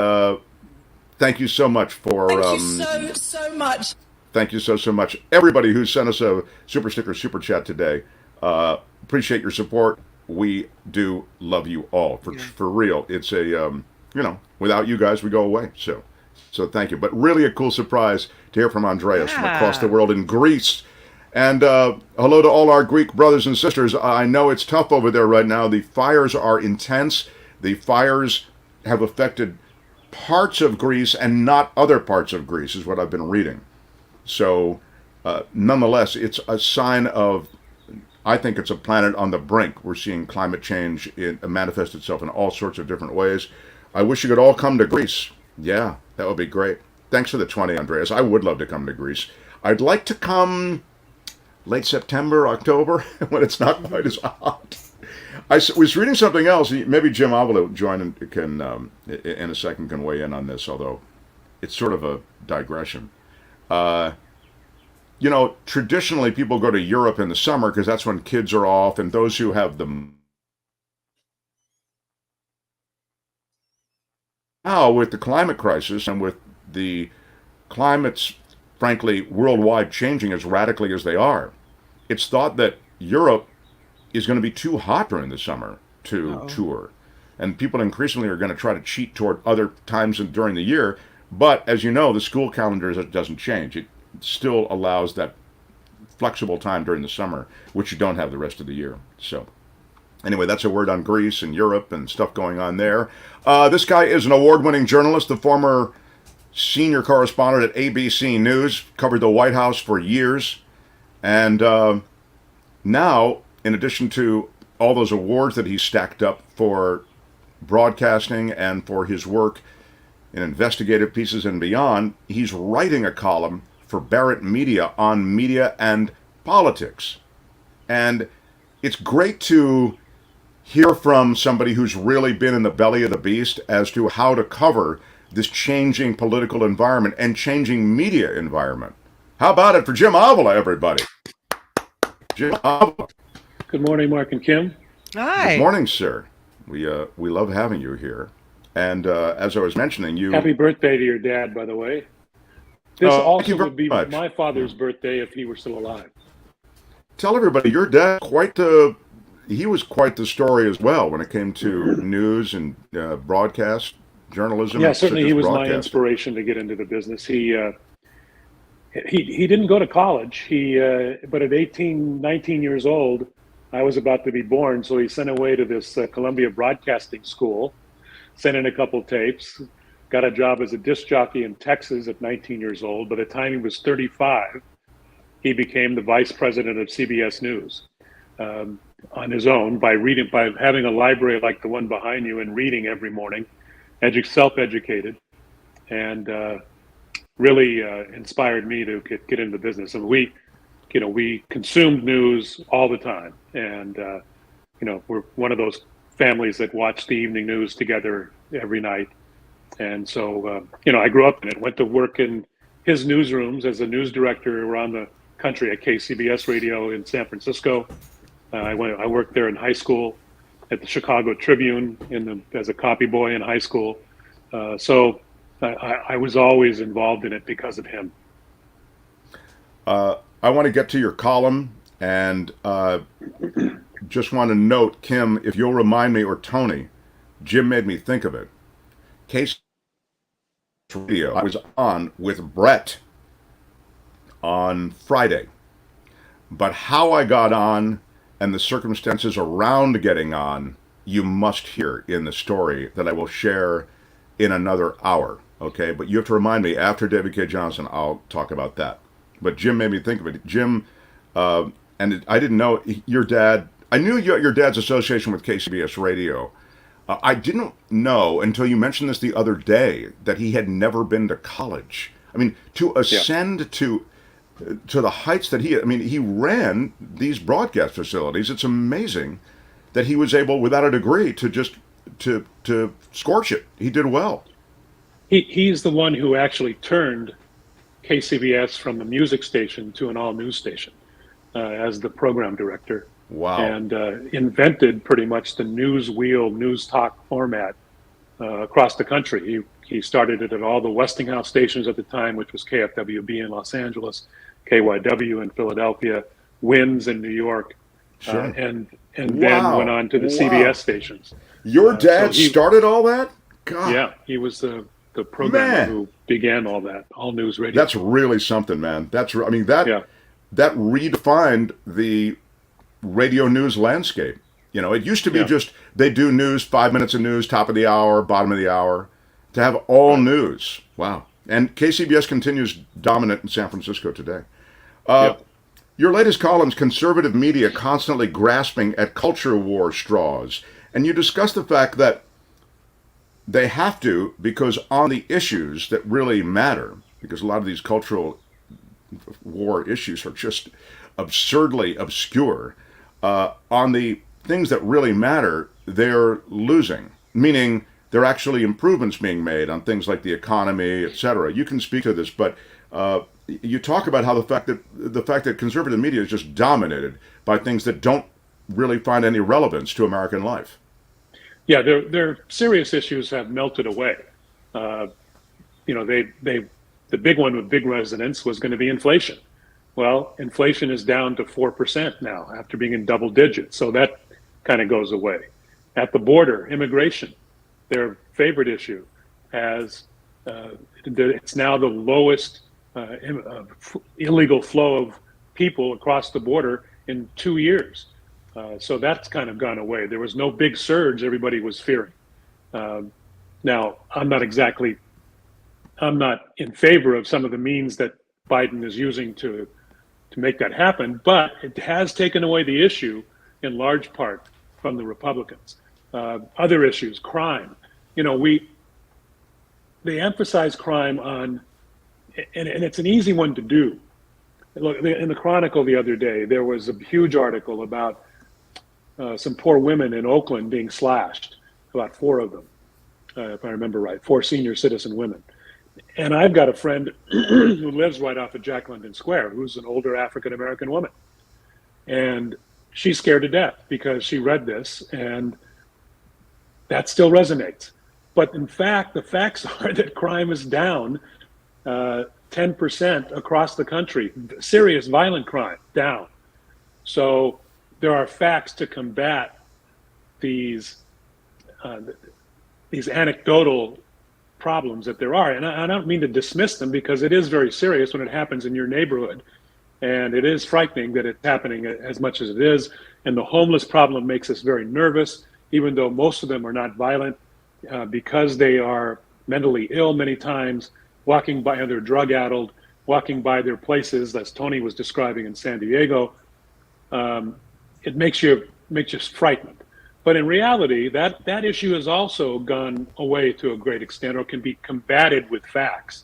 thank you so much for. Thank you so much. Thank you so much, everybody who sent us a super sticker, super chat today. Appreciate your support. We do love you all for real. It's a without you guys, we go away. So thank you. But really a cool surprise to hear from Andreas from across the world in Greece. And hello to all our Greek brothers and sisters. I know it's tough over there right now. The fires are intense. The fires have affected parts of Greece and not other parts of Greece, is what I've been reading. So nonetheless, it's a sign of, I think it's a planet on the brink. We're seeing climate change manifest itself in all sorts of different ways. I wish you could all come to Greece. Yeah, that would be great. Thanks for the 20, Andreas. I would love to come to Greece. I'd like to come late September, October, when it's not quite as hot. I was reading something else. Maybe Jim Avila join and can, in a second, can weigh in on this, although it's sort of a digression. Traditionally people go to Europe in the summer because that's when kids are off, and those who have them. Now, with the climate crisis and with the climates, frankly, worldwide changing as radically as they are, it's thought that Europe is going to be too hot during the summer to tour. And people increasingly are going to try to cheat toward other times during the year. But as you know, the school calendar doesn't change. It still allows that flexible time during the summer, which you don't have the rest of the year. So anyway, that's a word on Greece and Europe and stuff going on there. This guy is an award-winning journalist, the former senior correspondent at ABC News, covered the White House for years. And now, in addition to all those awards that he's stacked up for broadcasting and for his work in investigative pieces and beyond, he's writing a column for Barrett Media on media and politics. And it's great to hear from somebody who's really been in the belly of the beast as to how to cover this changing political environment and changing media environment. How about it for Jim Avila, everybody? Jim Avila. Good morning, Mark and Kim. Hi. Good morning, sir. We love having you here. And as I was mentioning, Happy birthday to your dad, by the way. This also would be my father's birthday if he were still alive. Tell everybody, your dad, he was quite the story as well when it came to news and broadcast journalism. Yeah, certainly he was my inspiration to get into the business. He didn't go to college. But at 18, 19 years old, I was about to be born, so he sent away to this Columbia Broadcasting School, sent in a couple tapes, got a job as a disc jockey in Texas at 19 years old. By the time he was 35, he became the vice president of CBS News on his own by having a library like the one behind you and reading every morning, self-educated, and really inspired me to get into the business. And we consumed news all the time, and we're one of those families that watch the evening news together every night. And so I grew up in it, went to work in his newsrooms as a news director around the country at KCBS Radio in San Francisco. I worked there in high school at the Chicago Tribune as a copy boy in high school. So I was always involved in it because of him. I want to get to your column, and just want to note, Kim, if you'll remind me, or Tony, Jim made me think of it. Case Radio, I was on with Brett on Friday, but how I got on and the circumstances around getting on, you must hear in the story that I will share in another hour, okay? But you have to remind me, after David Cay Johnston, I'll talk about that. But Jim made me think of it. Jim, I didn't know your dad. I knew your dad's association with KCBS Radio. I didn't know until you mentioned this the other day that he had never been to college. I mean, to ascend to the heights that he ran these broadcast facilities. It's amazing that he was able, without a degree, to just to scorch it. He did well. He's the one who actually turned KCBS from a music station to an all-news station as the program director. Wow. And invented pretty much the news wheel, news talk format across the country. He started it at all the Westinghouse stations at the time, which was KFWB in Los Angeles, KYW in Philadelphia, WINS in New York, and then went on to the CBS stations. Your dad started all that? God. Yeah, he was the programmer who began all that, all news radio. That's really something, man. That redefined the radio news landscape. You know, it used to be just they do news, 5 minutes of news, top of the hour, bottom of the hour. To have all news, wow! And KCBS continues dominant in San Francisco today. Your latest columns, conservative media constantly grasping at culture war straws, and you discuss the fact that they have to, because on the issues that really matter, because a lot of these cultural war issues are just absurdly obscure, on the things that really matter, they're losing, meaning there are actually improvements being made on things like the economy, etc. You can speak to this, but you talk about how the fact that conservative media is just dominated by things that don't really find any relevance to American life. Yeah, their serious issues have melted away. You know, the big one with big resonance was going to be inflation. Well, inflation is down to 4% now after being in double digits, so that kind of goes away. At the border, immigration, their favorite issue, it's now the lowest illegal flow of people across the border in 2 years. So that's kind of gone away. There was no big surge everybody was fearing. Now, I'm not in favor of some of the means that Biden is using to make that happen, but it has taken away the issue in large part from the Republicans. Other issues, crime. You know, they emphasize crime on, and it's an easy one to do. Look, in the Chronicle the other day, there was a huge article about some poor women in Oakland being slashed, about 4 of them, if I remember right, 4 senior citizen women. And I've got a friend who lives right off of Jack London Square, who's an older African-American woman. And she's scared to death because she read this, and that still resonates. But in fact, the facts are that crime is down 10% across the country. Serious violent crime, down. So there are facts to combat these anecdotal problems that there are. And I don't mean to dismiss them, because it is very serious when it happens in your neighborhood. And it is frightening that it's happening as much as it is. And the homeless problem makes us very nervous, even though most of them are not violent, because they are mentally ill many times, walking by, and they're drug-addled, walking by their places, as Tony was describing in San Diego. It makes you frightened. But in reality, that issue has also gone away to a great extent, or can be combated with facts.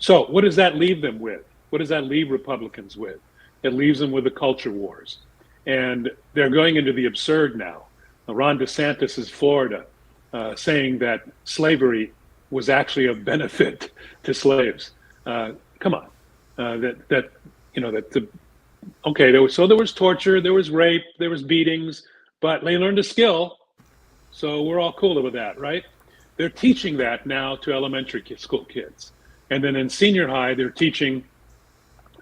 So what does that leave them with? What does that leave Republicans with? It leaves them with the culture wars. And they're going into the absurd now. Ron DeSantis is Florida, saying that slavery was actually a benefit to slaves. Come on. There was torture, there was rape, there was beatings, but they learned a skill, so we're all cool with that, right? They're teaching that now to elementary school kids. And then in senior high, they're teaching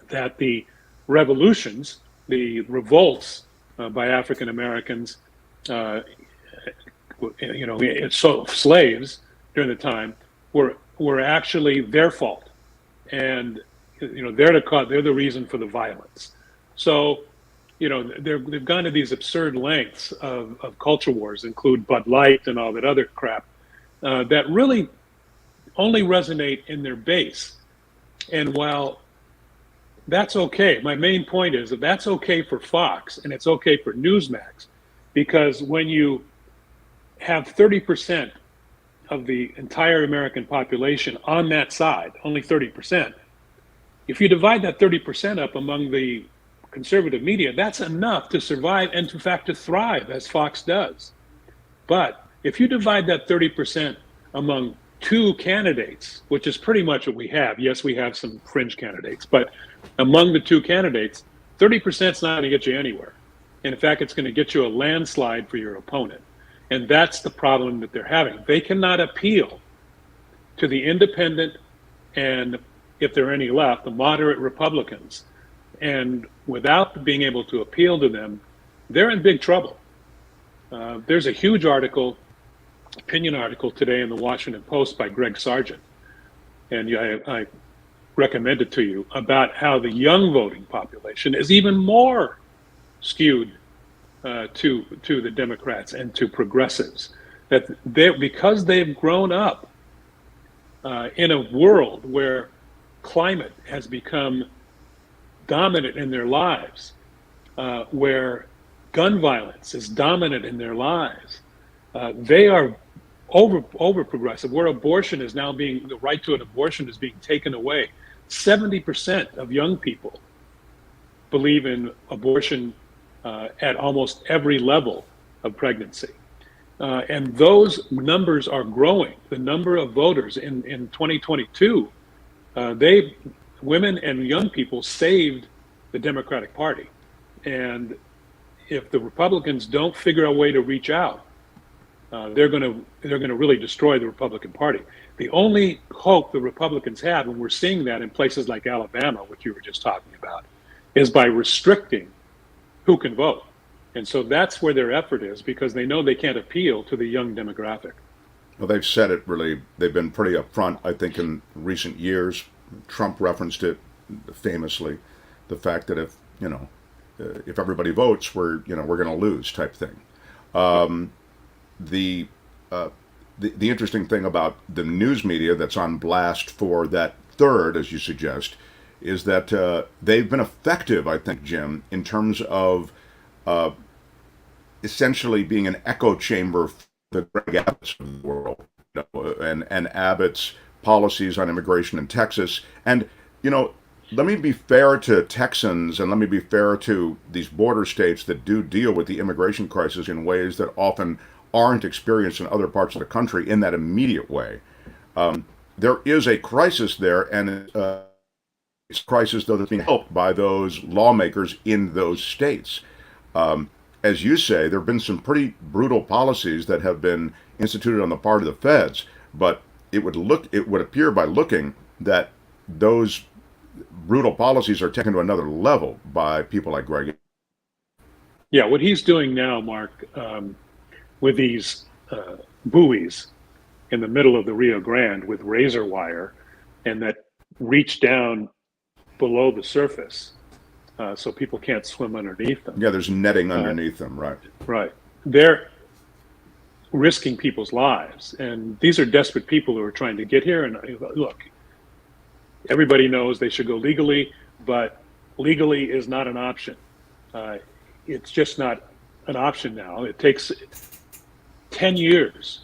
that the revolutions, the revolts by African Americans, slaves during the time, were actually their fault. And they're the reason for the violence. So, they've gone to these absurd lengths of culture wars, include Bud Light and all that other crap, that really only resonate in their base. And while that's okay, my main point is that that's okay for Fox and it's okay for Newsmax, because when you have 30% of the entire American population on that side, only 30%, if you divide that 30% up among the conservative media, that's enough to survive and, in fact, to thrive, as Fox does. But if you divide that 30% among 2 candidates, which is pretty much what we have, yes, we have some fringe candidates, but among the 2 candidates, 30% is not going to get you anywhere. And in fact, it's going to get you a landslide for your opponent. And that's the problem that they're having. They cannot appeal to the independent and, if there are any left, the moderate Republicans. And without being able to appeal to them, they're in big trouble. There's a huge article, opinion article today in the Washington Post by Greg Sargent, and I recommend it to you, about how the young voting population is even more skewed to the Democrats and to progressives. That because they've grown up in a world where climate has become dominant in their lives, where gun violence is dominant in their lives, they are over progressive, where abortion is now being, the right to an abortion is being taken away. 70% of young people believe in abortion at almost every level of pregnancy. And those numbers are growing. The number of voters in 2022, women and young people saved the Democratic Party. And if the Republicans don't figure a way to reach out, they're going to really destroy the Republican Party. The only hope the Republicans have, and we're seeing that in places like Alabama, which you were just talking about, is by restricting who can vote. And so that's where their effort is, because they know they can't appeal to the young demographic. Well, they've said it really, they've been pretty upfront, I think, in recent years. Trump referenced it famously, the fact that if everybody votes, we're going to lose type thing. The interesting thing about the news media that's on blast for that third, as you suggest, is that they've been effective, I think, Jim, in terms of essentially being an echo chamber for the Greg Abbotts of the world, and Abbott's policies on immigration in Texas. And, let me be fair to Texans, and let me be fair to these border states that do deal with the immigration crisis in ways that often aren't experienced in other parts of the country in that immediate way. There is a crisis there, and it's a crisis, though, that's being helped by those lawmakers in those states. As you say, there have been some pretty brutal policies that have been instituted on the part of the feds, but it would appear by looking that those brutal policies are taken to another level by people like Greg. Yeah, what he's doing now, Mark, with these buoys in the middle of the Rio Grande with razor wire, and that reach down below the surface so people can't swim underneath them. Yeah, there's netting underneath them, right? Right. They're risking people's lives. And these are desperate people who are trying to get here. And look, everybody knows they should go legally, but legally is not an option. It's just not an option now. It takes 10 years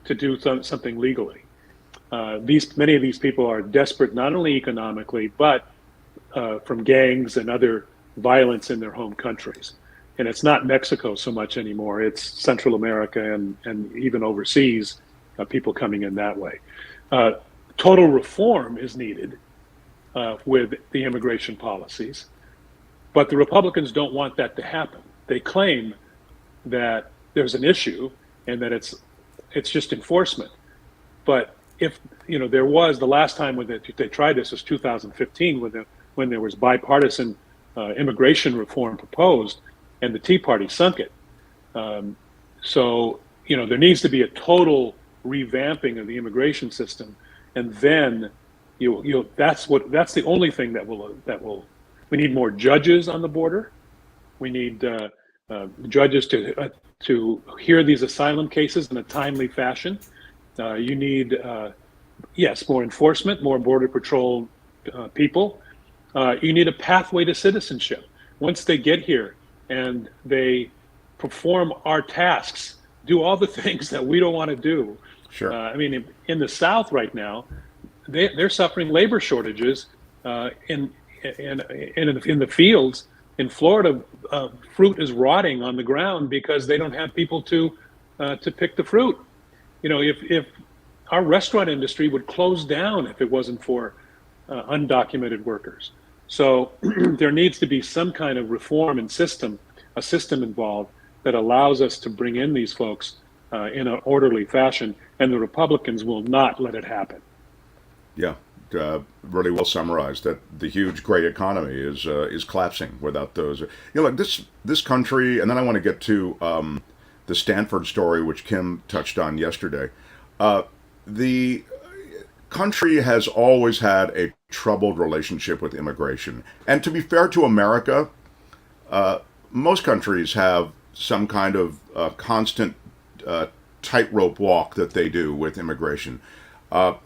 to do something legally. Many of these people are desperate, not only economically, but from gangs and other violence in their home countries. And it's not Mexico so much anymore. It's Central America and even overseas, people coming in that way. Total reform is needed with the immigration policies, but the Republicans don't want that to happen. They claim that there's an issue and that it's just enforcement. But if there was, the last time when they tried this was 2015, when there was bipartisan immigration reform proposed, and the Tea Party sunk it. So there needs to be a total revamping of the immigration system, and then that's the only thing that will. We need more judges on the border. We need judges to hear these asylum cases in a timely fashion. You need more enforcement, more border patrol people. You need a pathway to citizenship. Once they get here and they perform our tasks, do all the things that we don't want to do. Sure. In the South right now, they're suffering labor shortages in the fields. In Florida, fruit is rotting on the ground because they don't have people to pick the fruit. If our restaurant industry would close down if it wasn't for undocumented workers. So there needs to be some kind of reform and system a system involved that allows us to bring in these folks in an orderly fashion, and the Republicans will not let it happen. Yeah, really well summarized. That the huge gray economy is collapsing without those. Like this country, and then I want to get to the Stanford story, which Kim touched on yesterday. The country has always had a troubled relationship with immigration, and to be fair to America, most countries have some kind of constant tightrope walk that they do with immigration. I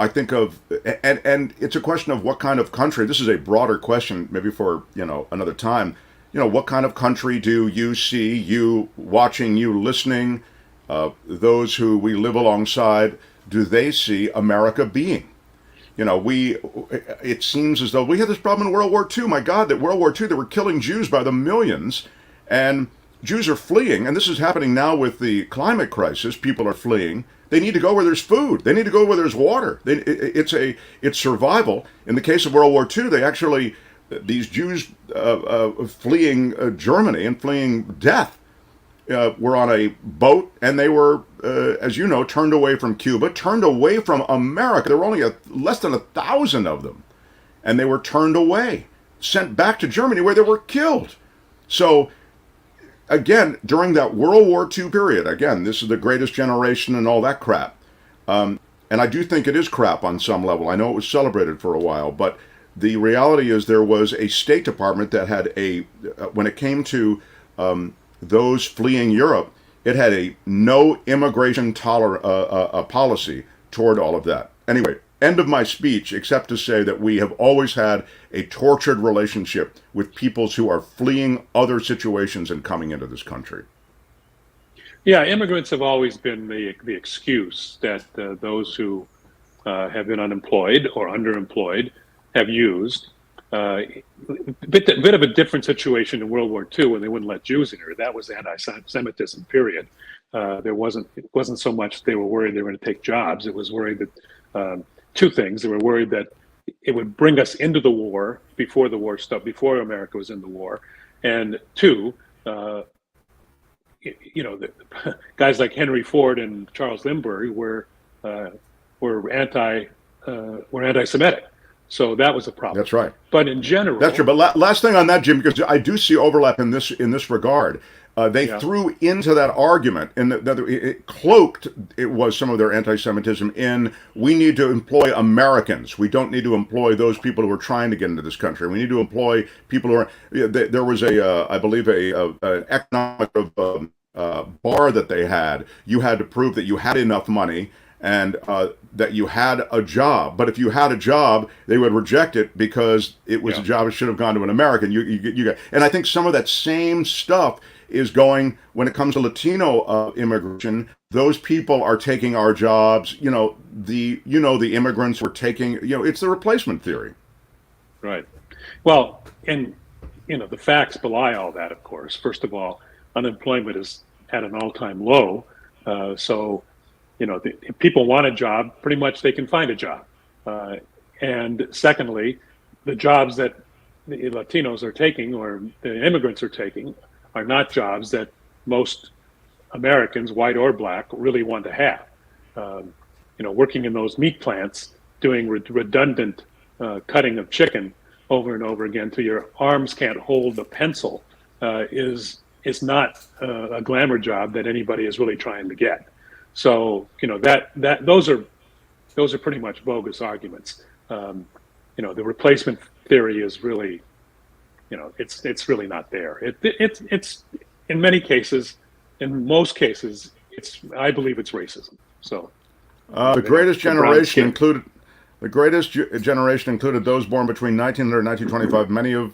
think of, and it's a question of what kind of country. This is a broader question, maybe for another time. What kind of country do you see, you watching, you listening, those who we live alongside, do they see America being? It seems as though we had this problem in World War II. My God, that World War II, they were killing Jews by the millions, and Jews are fleeing, and this is happening now with the climate crisis. People are fleeing. They need to go where there's food. They need to go where there's water. It's survival. In the case of World War II, these Jews fleeing Germany and fleeing death were on a boat, and they were, as you know, turned away from Cuba, turned away from America. There were only less than 1,000 of them, and they were turned away, sent back to Germany, where they were killed. So, again, during that World War II period, again, this is the greatest generation and all that crap. And I do think it is crap on some level. I know it was celebrated for a while, but the reality is there was a State Department that had when it came to those fleeing Europe, it had a no immigration policy toward all of that. Anyway, end of my speech, except to say that we have always had a tortured relationship with peoples who are fleeing other situations and coming into this country. Yeah, immigrants have always been the excuse that those who have been unemployed or underemployed have used. Bit of a different situation in World War II when they wouldn't let Jews in here. That was anti-Semitism, period. It wasn't so much they were worried they were going to take jobs. It was worried that two things. They were worried that it would bring us into the war before the war stopped, before America was in the war, and two, the guys like Henry Ford and Charles Lindbergh were anti-Semitic. So that was a problem. That's right. But in general, that's true. But last thing on that, Jim, because I do see overlap in this regard. They threw into that argument, and it cloaked. It was some of their anti-Semitism in we need to employ Americans. We don't need to employ those people who are trying to get into this country. We need to employ people who are. There was I believe, an economic bar that they had. You had to prove that you had enough money and that you had a job. But if you had a job, they would reject it because it was a job that should have gone to an American. You got, and I think some of that same stuff is going when it comes to Latino immigration. Those people are taking our jobs. The immigrants were taking. It's the replacement theory. Right. Well, and the facts belie all that. Of course, first of all, unemployment is at an all-time low. So. If people want a job, pretty much they can find a job. And secondly, the jobs that the Latinos are taking or the immigrants are taking are not jobs that most Americans, white or black, really want to have. Working in those meat plants, doing redundant cutting of chicken over and over again till your arms can't hold the pencil is not a glamour job that anybody is really trying to get. So those are pretty much bogus arguments. The replacement theory is really, it's really not there. It's in many cases, in most cases, I believe it's racism. So the greatest generation included those born between 1900 and 1925, many of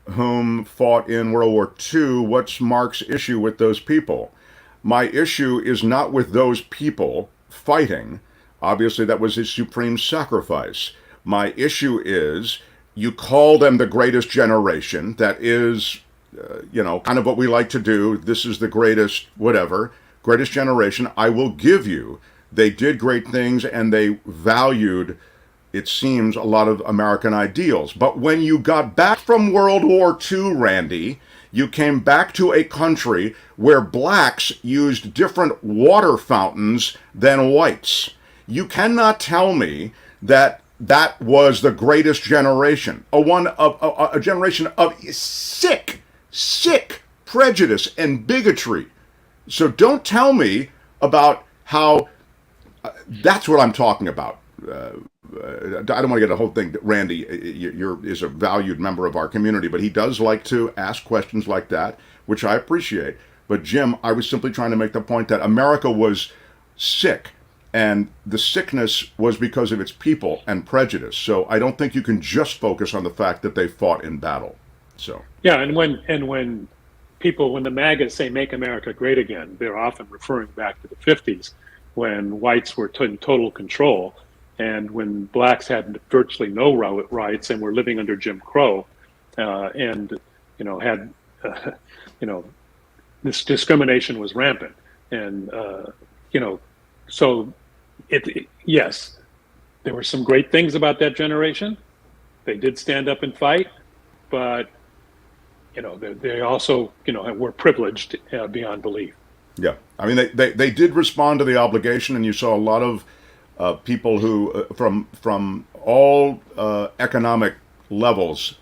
whom fought in World War II. What's Mark's issue with those people? My issue is not with those people fighting. Obviously, that was his supreme sacrifice. My issue is you call them the greatest generation. That is, kind of what we like to do. This is the greatest, greatest generation. I will give you. They did great things, and they valued it seems, a lot of American ideals. But when you got back from World War II, Randy, you came back to a country where blacks used different water fountains than whites. You cannot tell me that that was the greatest generation, a generation of sick prejudice and bigotry. So don't tell me about how that's what I'm talking about. I don't want to get the whole thing. Randy is a valued member of our community, but he does like to ask questions like that, which I appreciate. But Jim, I was simply trying to make the point that America was sick, and the sickness was because of its people and prejudice. So I don't think you can just focus on the fact that they fought in battle. So yeah, and when people, when the MAGAs say "Make America Great Again," they're often referring back to the 50s when whites were in total control, and when blacks had virtually no rights and were living under Jim Crow, and had this discrimination was rampant, and so yes, there were some great things about that generation. They did stand up and fight, but they also were privileged beyond belief. Yeah, I mean they did respond to the obligation, and you saw a lot of people who from all economic levels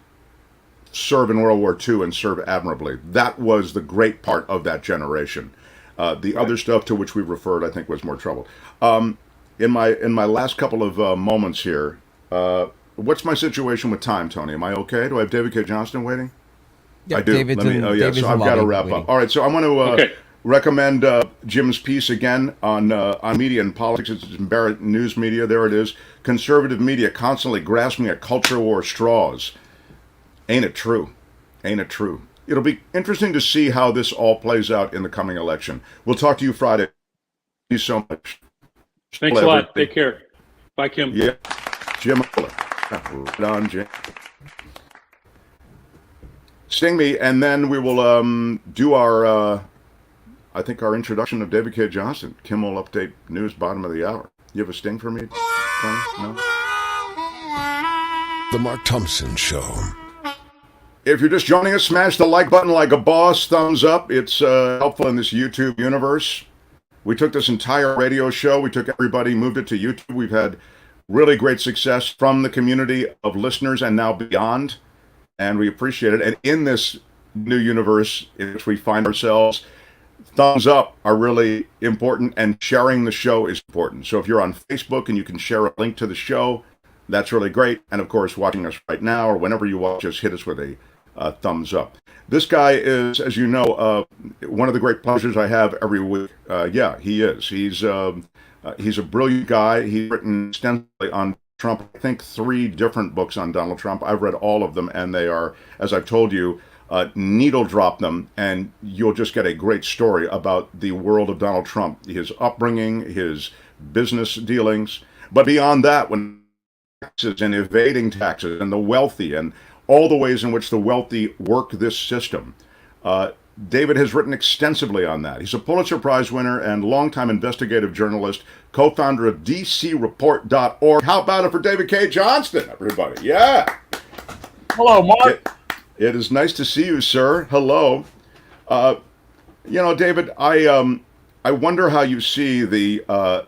serve in World War II and serve admirably. That was the great part of that generation. The other stuff to which we referred, I think, was more trouble. In my last couple of moments here, what's my situation with time, Tony? Am I okay? Do I have David Cay Johnston waiting? Yeah, I do. David's so I've got to wrap up. All right, so I want to recommend Jim's piece again on media and politics. It's in Barrett News Media. There it is. Conservative media constantly grasping at culture war straws. Ain't it true? Ain't it true? It'll be interesting to see how this all plays out in the coming election. We'll talk to you Friday. Thank you so much. Thanks a lot. Take care. Bye, Kim. Yeah. Jim Avila. Right on, Jim. Sting me, and then we will do our, I think, our introduction of David Cay Johnston. Kim will update news bottom of the hour. You have a sting for me, Tony? No? The Mark Thompson Show. If you're just joining us, smash the like button like a boss. Thumbs up. It's helpful in this YouTube universe. We took this entire radio show. We took everybody, moved it to YouTube. We've had really great success from the community of listeners and now beyond. And we appreciate it. And in this new universe in which we find ourselves, thumbs up are really important, and sharing the show is important. So if you're on Facebook and you can share a link to the show, that's really great. And of course, watching us right now or whenever you watch us, hit us with a thumbs up. This guy is, as you know, one of the great pleasures I have every week. Yeah, he is. He's a brilliant guy. He's written extensively on Trump, I think 3 different books on Donald Trump. I've read all of them, and they are, as I've told you, needle drop them, and you'll just get a great story about the world of Donald Trump, his upbringing, his business dealings. But beyond that, when taxes and evading taxes and the wealthy and all the ways in which the wealthy work this system, David has written extensively on that. He's a Pulitzer Prize winner and longtime investigative journalist, co-founder of DCReport.org. How about it for David Cay Johnston, everybody? Yeah. Hello, Mark. It is nice to see you, sir. Hello. David, I wonder how you see the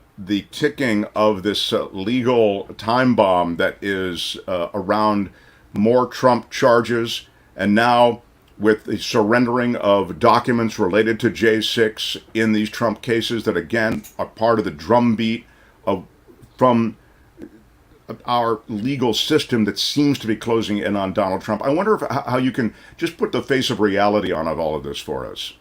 ticking of this legal time bomb that is around more Trump charges, and now with the surrendering of documents related to J6 in these Trump cases that, again, are part of the drumbeat from our legal system that seems to be closing in on Donald Trump. I wonder how you can just put the face of reality on all of this for us.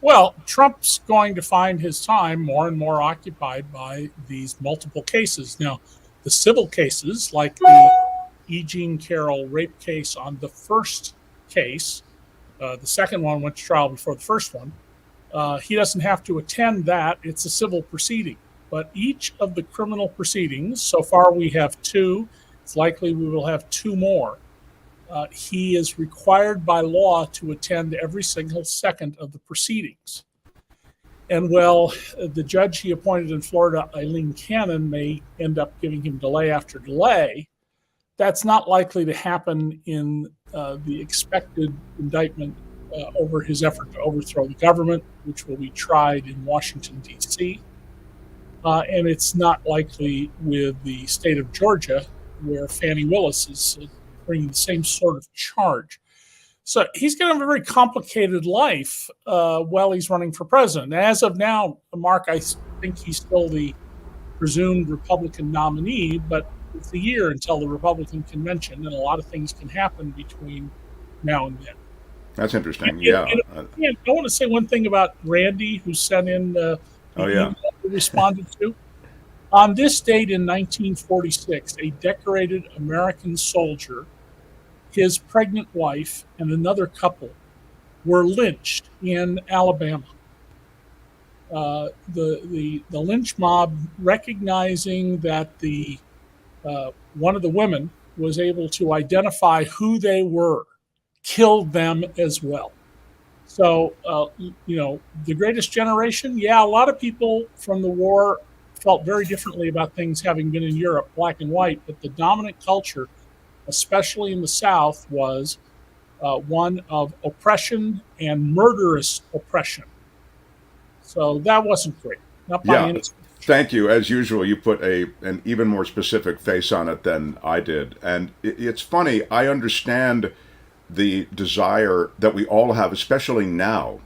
Well, Trump's going to find his time more and more occupied by these multiple cases. Now, the civil cases, like the E. Jean Carroll rape case on the first case, the second one went to trial before the first one. He doesn't have to attend that. It's a civil proceeding. But each of the criminal proceedings, so far we have 2. It's likely we will have 2 more. He is required by law to attend every single second of the proceedings. And well, the judge he appointed in Florida, Eileen Cannon, may end up giving him delay after delay. That's not likely to happen in the expected indictment over his effort to overthrow the government, which will be tried in Washington, D.C. And it's not likely with the state of Georgia, where Fani Willis is bringing the same sort of charge. So he's going to have a very complicated life while he's running for president. As of now, Mark, I think he's still the presumed Republican nominee, but it's a year until the Republican convention, and a lot of things can happen between now and then. That's interesting. And, yeah. I want to say one thing about Randy, who sent in the email we responded to. On this date in 1946, a decorated American soldier, his pregnant wife, and another couple were lynched in Alabama. The lynch mob, recognizing that the one of the women was able to identify who they were, killed them as well. So, the Greatest Generation, a lot of people from the war felt very differently about things having been in Europe, black and white, but the dominant culture, especially in the South, was one of oppression and murderous oppression. So that wasn't great. Not by any stretch. Thank you. As usual, you put an even more specific face on it than I did. And it's funny, I understand the desire that we all have, especially now,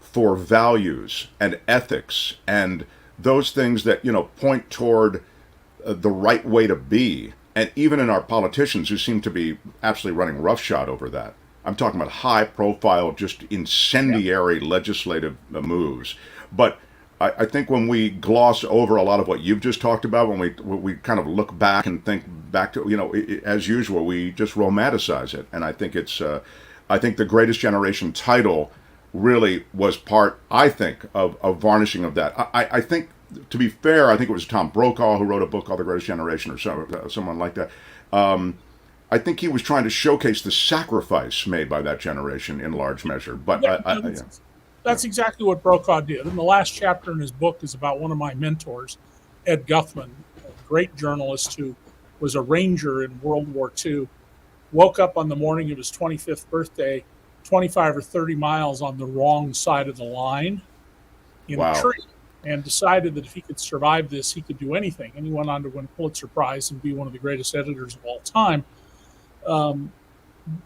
for values and ethics and those things that, point toward the right way to be. And even in our politicians who seem to be absolutely running roughshod over that. I'm talking about high profile, just incendiary legislative moves. But I think when we gloss over a lot of what you've just talked about, when we kind of look back and think back to, as usual, we just romanticize it. And I think I think the Greatest Generation title really was part, I think, of varnishing of that. I think, to be fair, I think it was Tom Brokaw who wrote a book called The Greatest Generation, or someone like that. I think he was trying to showcase the sacrifice made by that generation in large measure. But that's exactly what Brokaw did. And the last chapter in his book is about one of my mentors, Ed Guthman, a great journalist who was a ranger in World War II, woke up on the morning of his 25th birthday, 25 or 30 miles on the wrong side of the line in a tree, and decided that if he could survive this, he could do anything. And he went on to win a Pulitzer Prize and be one of the greatest editors of all time.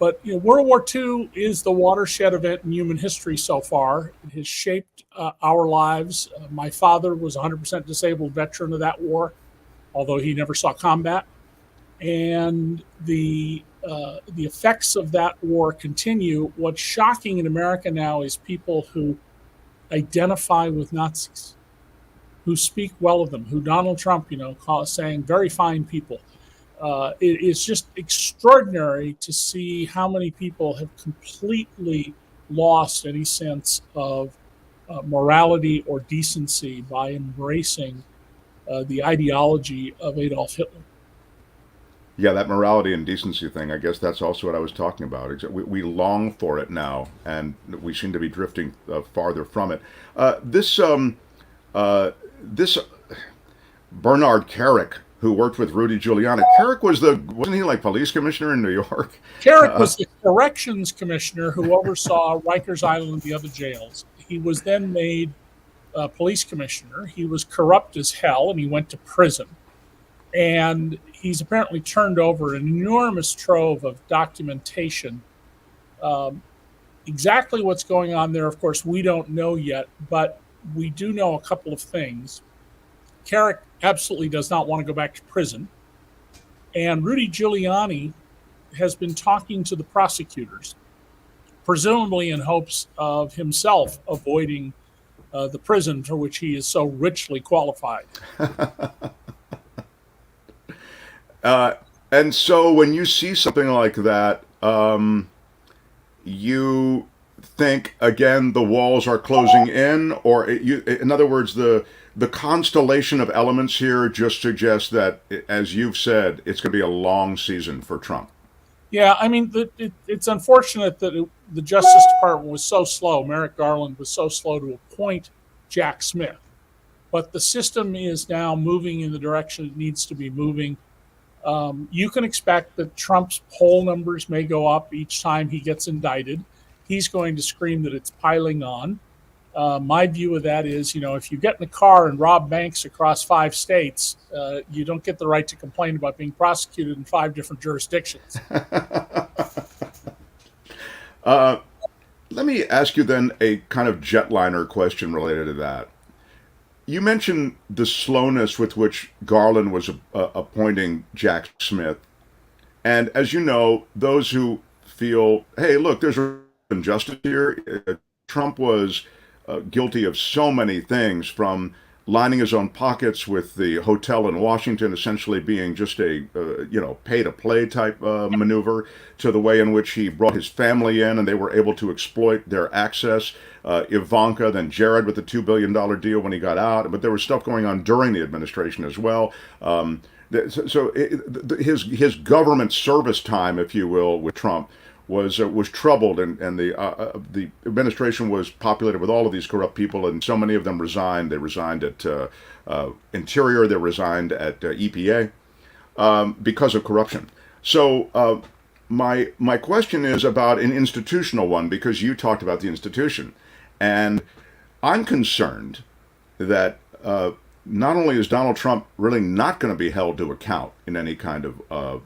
But World War II is the watershed event in human history so far. It has shaped our lives. My father was a 100% disabled veteran of that war, although he never saw combat. And the effects of that war continue. What's shocking in America now is people who identify with Nazis, who speak well of them, who Donald Trump, saying very fine people. It is just extraordinary to see how many people have completely lost any sense of morality or decency by embracing the ideology of Adolf Hitler. Yeah, that morality and decency thing, I guess that's also what I was talking about. We long for it now, and we seem to be drifting farther from it. This Bernard Kerik, who worked with Rudy Giuliani. Kerik wasn't he like police commissioner in New York? Kerik was the corrections commissioner who oversaw Rikers Island and the other jails. He was then made police commissioner. He was corrupt as hell, and he went to prison. And he's apparently turned over an enormous trove of documentation. Exactly what's going on there, of course, we don't know yet, but we do know a couple of things. Kerik absolutely does not want to go back to prison. And Rudy Giuliani has been talking to the prosecutors, presumably in hopes of himself avoiding the prison for which he is so richly qualified. And so when you see something like that, you think, again, the walls are closing in? Or in other words, the constellation of elements here just suggests that, as you've said, it's going to be a long season for Trump. Yeah, I mean, it's unfortunate that the Justice Department was so slow. Merrick Garland was so slow to appoint Jack Smith. But the system is now moving in the direction it needs to be moving. You can expect that Trump's poll numbers may go up each time he gets indicted. He's going to scream that it's piling on. My view of that is, if you get in a car and rob banks across 5 states, you don't get the right to complain about being prosecuted in 5 different jurisdictions. Let me ask you then a kind of jetliner question related to that. You mentioned the slowness with which Garland was appointing Jack Smith. And as you know, those who feel, hey, look, there's injustice here. Trump was guilty of so many things, from lining his own pockets with the hotel in Washington essentially being just a pay-to-play type maneuver, to the way in which he brought his family in and they were able to exploit their access. Ivanka, then Jared with the $2 billion deal when he got out. But there was stuff going on during the administration as well. His government service time, if you will, with Trump was troubled, and the administration was populated with all of these corrupt people, and so many of them resigned. They resigned at Interior, they resigned at EPA because of corruption. So my question is about an institutional one, because you talked about the institution, and I'm concerned that not only is Donald Trump really not going to be held to account in any kind of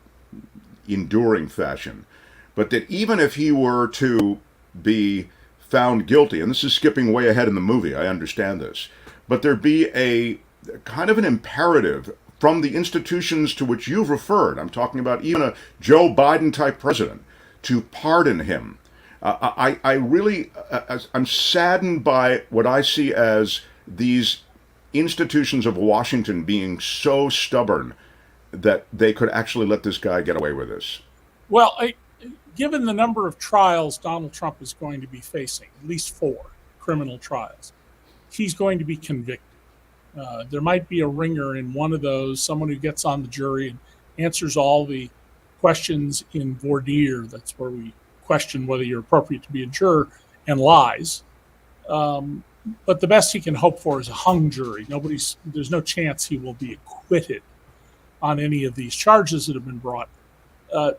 enduring fashion, but that even if he were to be found guilty, and this is skipping way ahead in the movie, I understand this, but there'd be a kind of an imperative from the institutions to which you've referred, I'm talking about even a Joe Biden type president, to pardon him. I'm saddened by what I see as these institutions of Washington being so stubborn that they could actually let this guy get away with this. Well, given the number of trials Donald Trump is going to be facing, at least 4 criminal trials, he's going to be convicted. There might be a ringer in one of those, someone who gets on the jury and answers all the questions in voir dire. That's where we question whether you're appropriate to be a juror, and lies. But the best he can hope for is a hung jury. There's no chance he will be acquitted on any of these charges that have been brought. Joe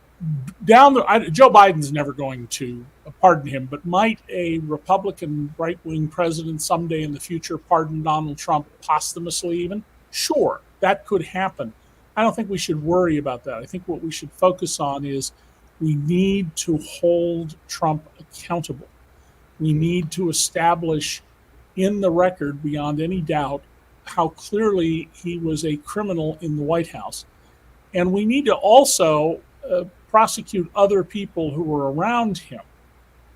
Biden's never going to pardon him, but might a Republican right-wing president someday in the future pardon Donald Trump posthumously even? Sure, that could happen. I don't think we should worry about that. I think what we should focus on is we need to hold Trump accountable. We need to establish in the record, beyond any doubt, how clearly he was a criminal in the White House. And we need to also prosecute other people who were around him.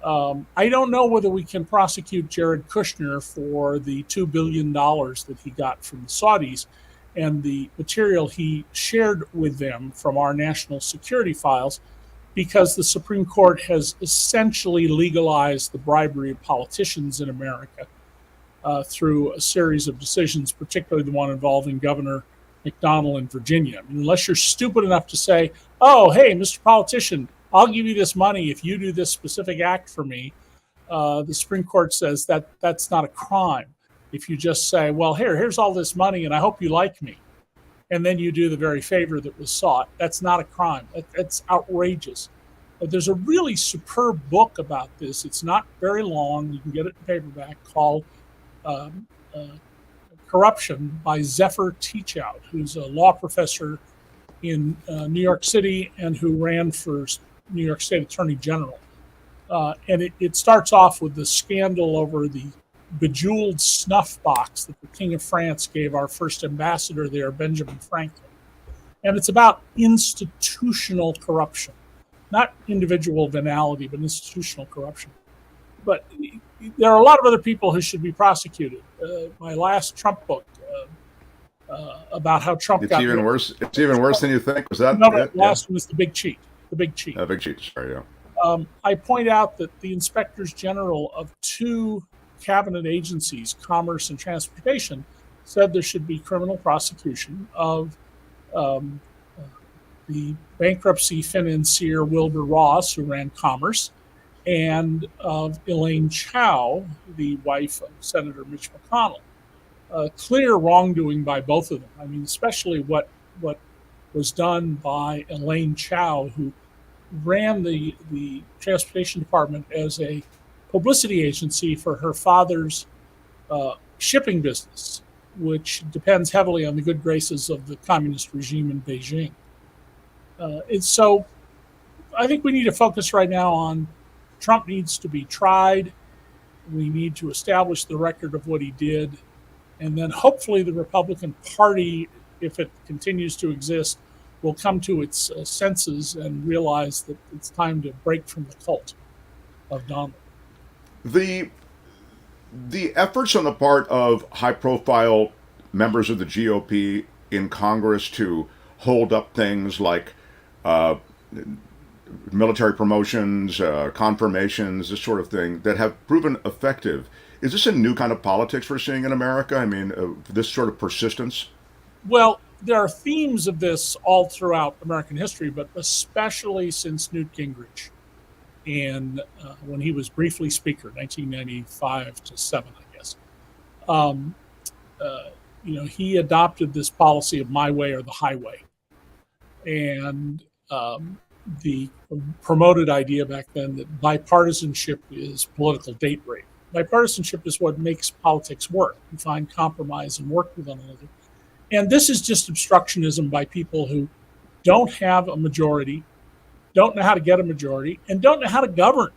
I don't know whether we can prosecute Jared Kushner for the $2 billion that he got from the Saudis and the material he shared with them from our national security files, because the Supreme Court has essentially legalized the bribery of politicians in America through a series of decisions, particularly the one involving Governor McDonnell in Virginia. I mean, unless you're stupid enough to say, oh, hey, Mr. Politician, I'll give you this money if you do this specific act for me, the Supreme Court says that that's not a crime. If you just say, well, here's all this money and I hope you like me, and then you do the very favor that was sought, that's not a crime. That's outrageous. But there's a really superb book about this. It's not very long. You can get it in paperback, called Corruption by Zephyr Teachout, who's a law professor in New York City and who ran for New York State Attorney General. And it starts off with the scandal over the bejeweled snuff box that the King of France gave our first ambassador there, Benjamin Franklin. And it's about institutional corruption, not individual venality, but institutional corruption. But there are a lot of other people who should be prosecuted. My last Trump book about how Trump got even worse. It's even worse than you think. Was that? No, the last one was The Big Cheat. The Big Cheat. Big Cheat. Sorry, yeah. I point out that the inspectors general of 2 cabinet agencies, Commerce and Transportation, said there should be criminal prosecution of the bankruptcy financier Wilbur Ross, who ran Commerce, and of Elaine Chao, the wife of Senator Mitch McConnell. Clear wrongdoing by both of them. I mean, especially what was done by Elaine Chao, who ran the Transportation Department as a publicity agency for her father's shipping business, which depends heavily on the good graces of the communist regime in Beijing. So I think we need to focus right now on Trump needs to be tried. We need to establish the record of what he did. And then hopefully the Republican Party, if it continues to exist, will come to its senses and realize that it's time to break from the cult of Donald. The efforts on the part of high-profile members of the GOP in Congress to hold up things like military promotions, confirmations, this sort of thing, that have proven effective. Is this a new kind of politics we're seeing in America? I mean, this sort of persistence? Well, there are themes of this all throughout American history, but especially since Newt Gingrich, and when he was briefly Speaker, 1995 to 7, I guess. He adopted this policy of my way or the highway, and the promoted idea back then that bipartisanship is political date rape. Bipartisanship is what makes politics work. You find compromise and work with one another. And this is just obstructionism by people who don't have a majority, don't know how to get a majority, and don't know how to govern.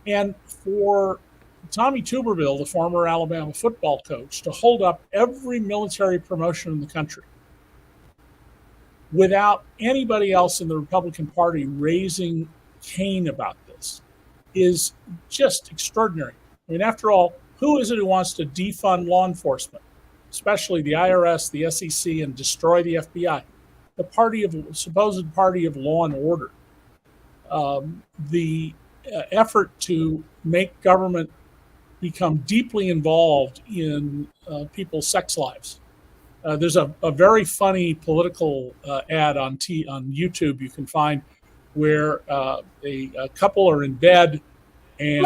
And for Tommy Tuberville, the former Alabama football coach, to hold up every military promotion in the country without anybody else in the Republican Party raising Cain about this is just extraordinary. I mean, after all, who is it who wants to defund law enforcement, especially the IRS, the SEC, and destroy the FBI? The supposed party of law and order. The effort to make government become deeply involved in people's sex lives. There's a very funny political ad on YouTube you can find where a couple are in bed and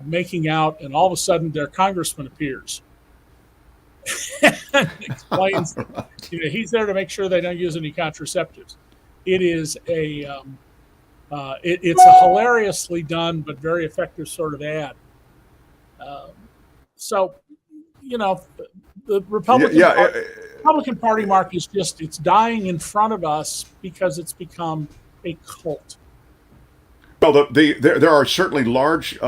making out, and all of a sudden their congressman appears and explains he's there to make sure they don't use any contraceptives. It is it's a hilariously done but very effective sort of ad. The Republican Party, Mark, is it's dying in front of us because it's become a cult. Well, there are certainly large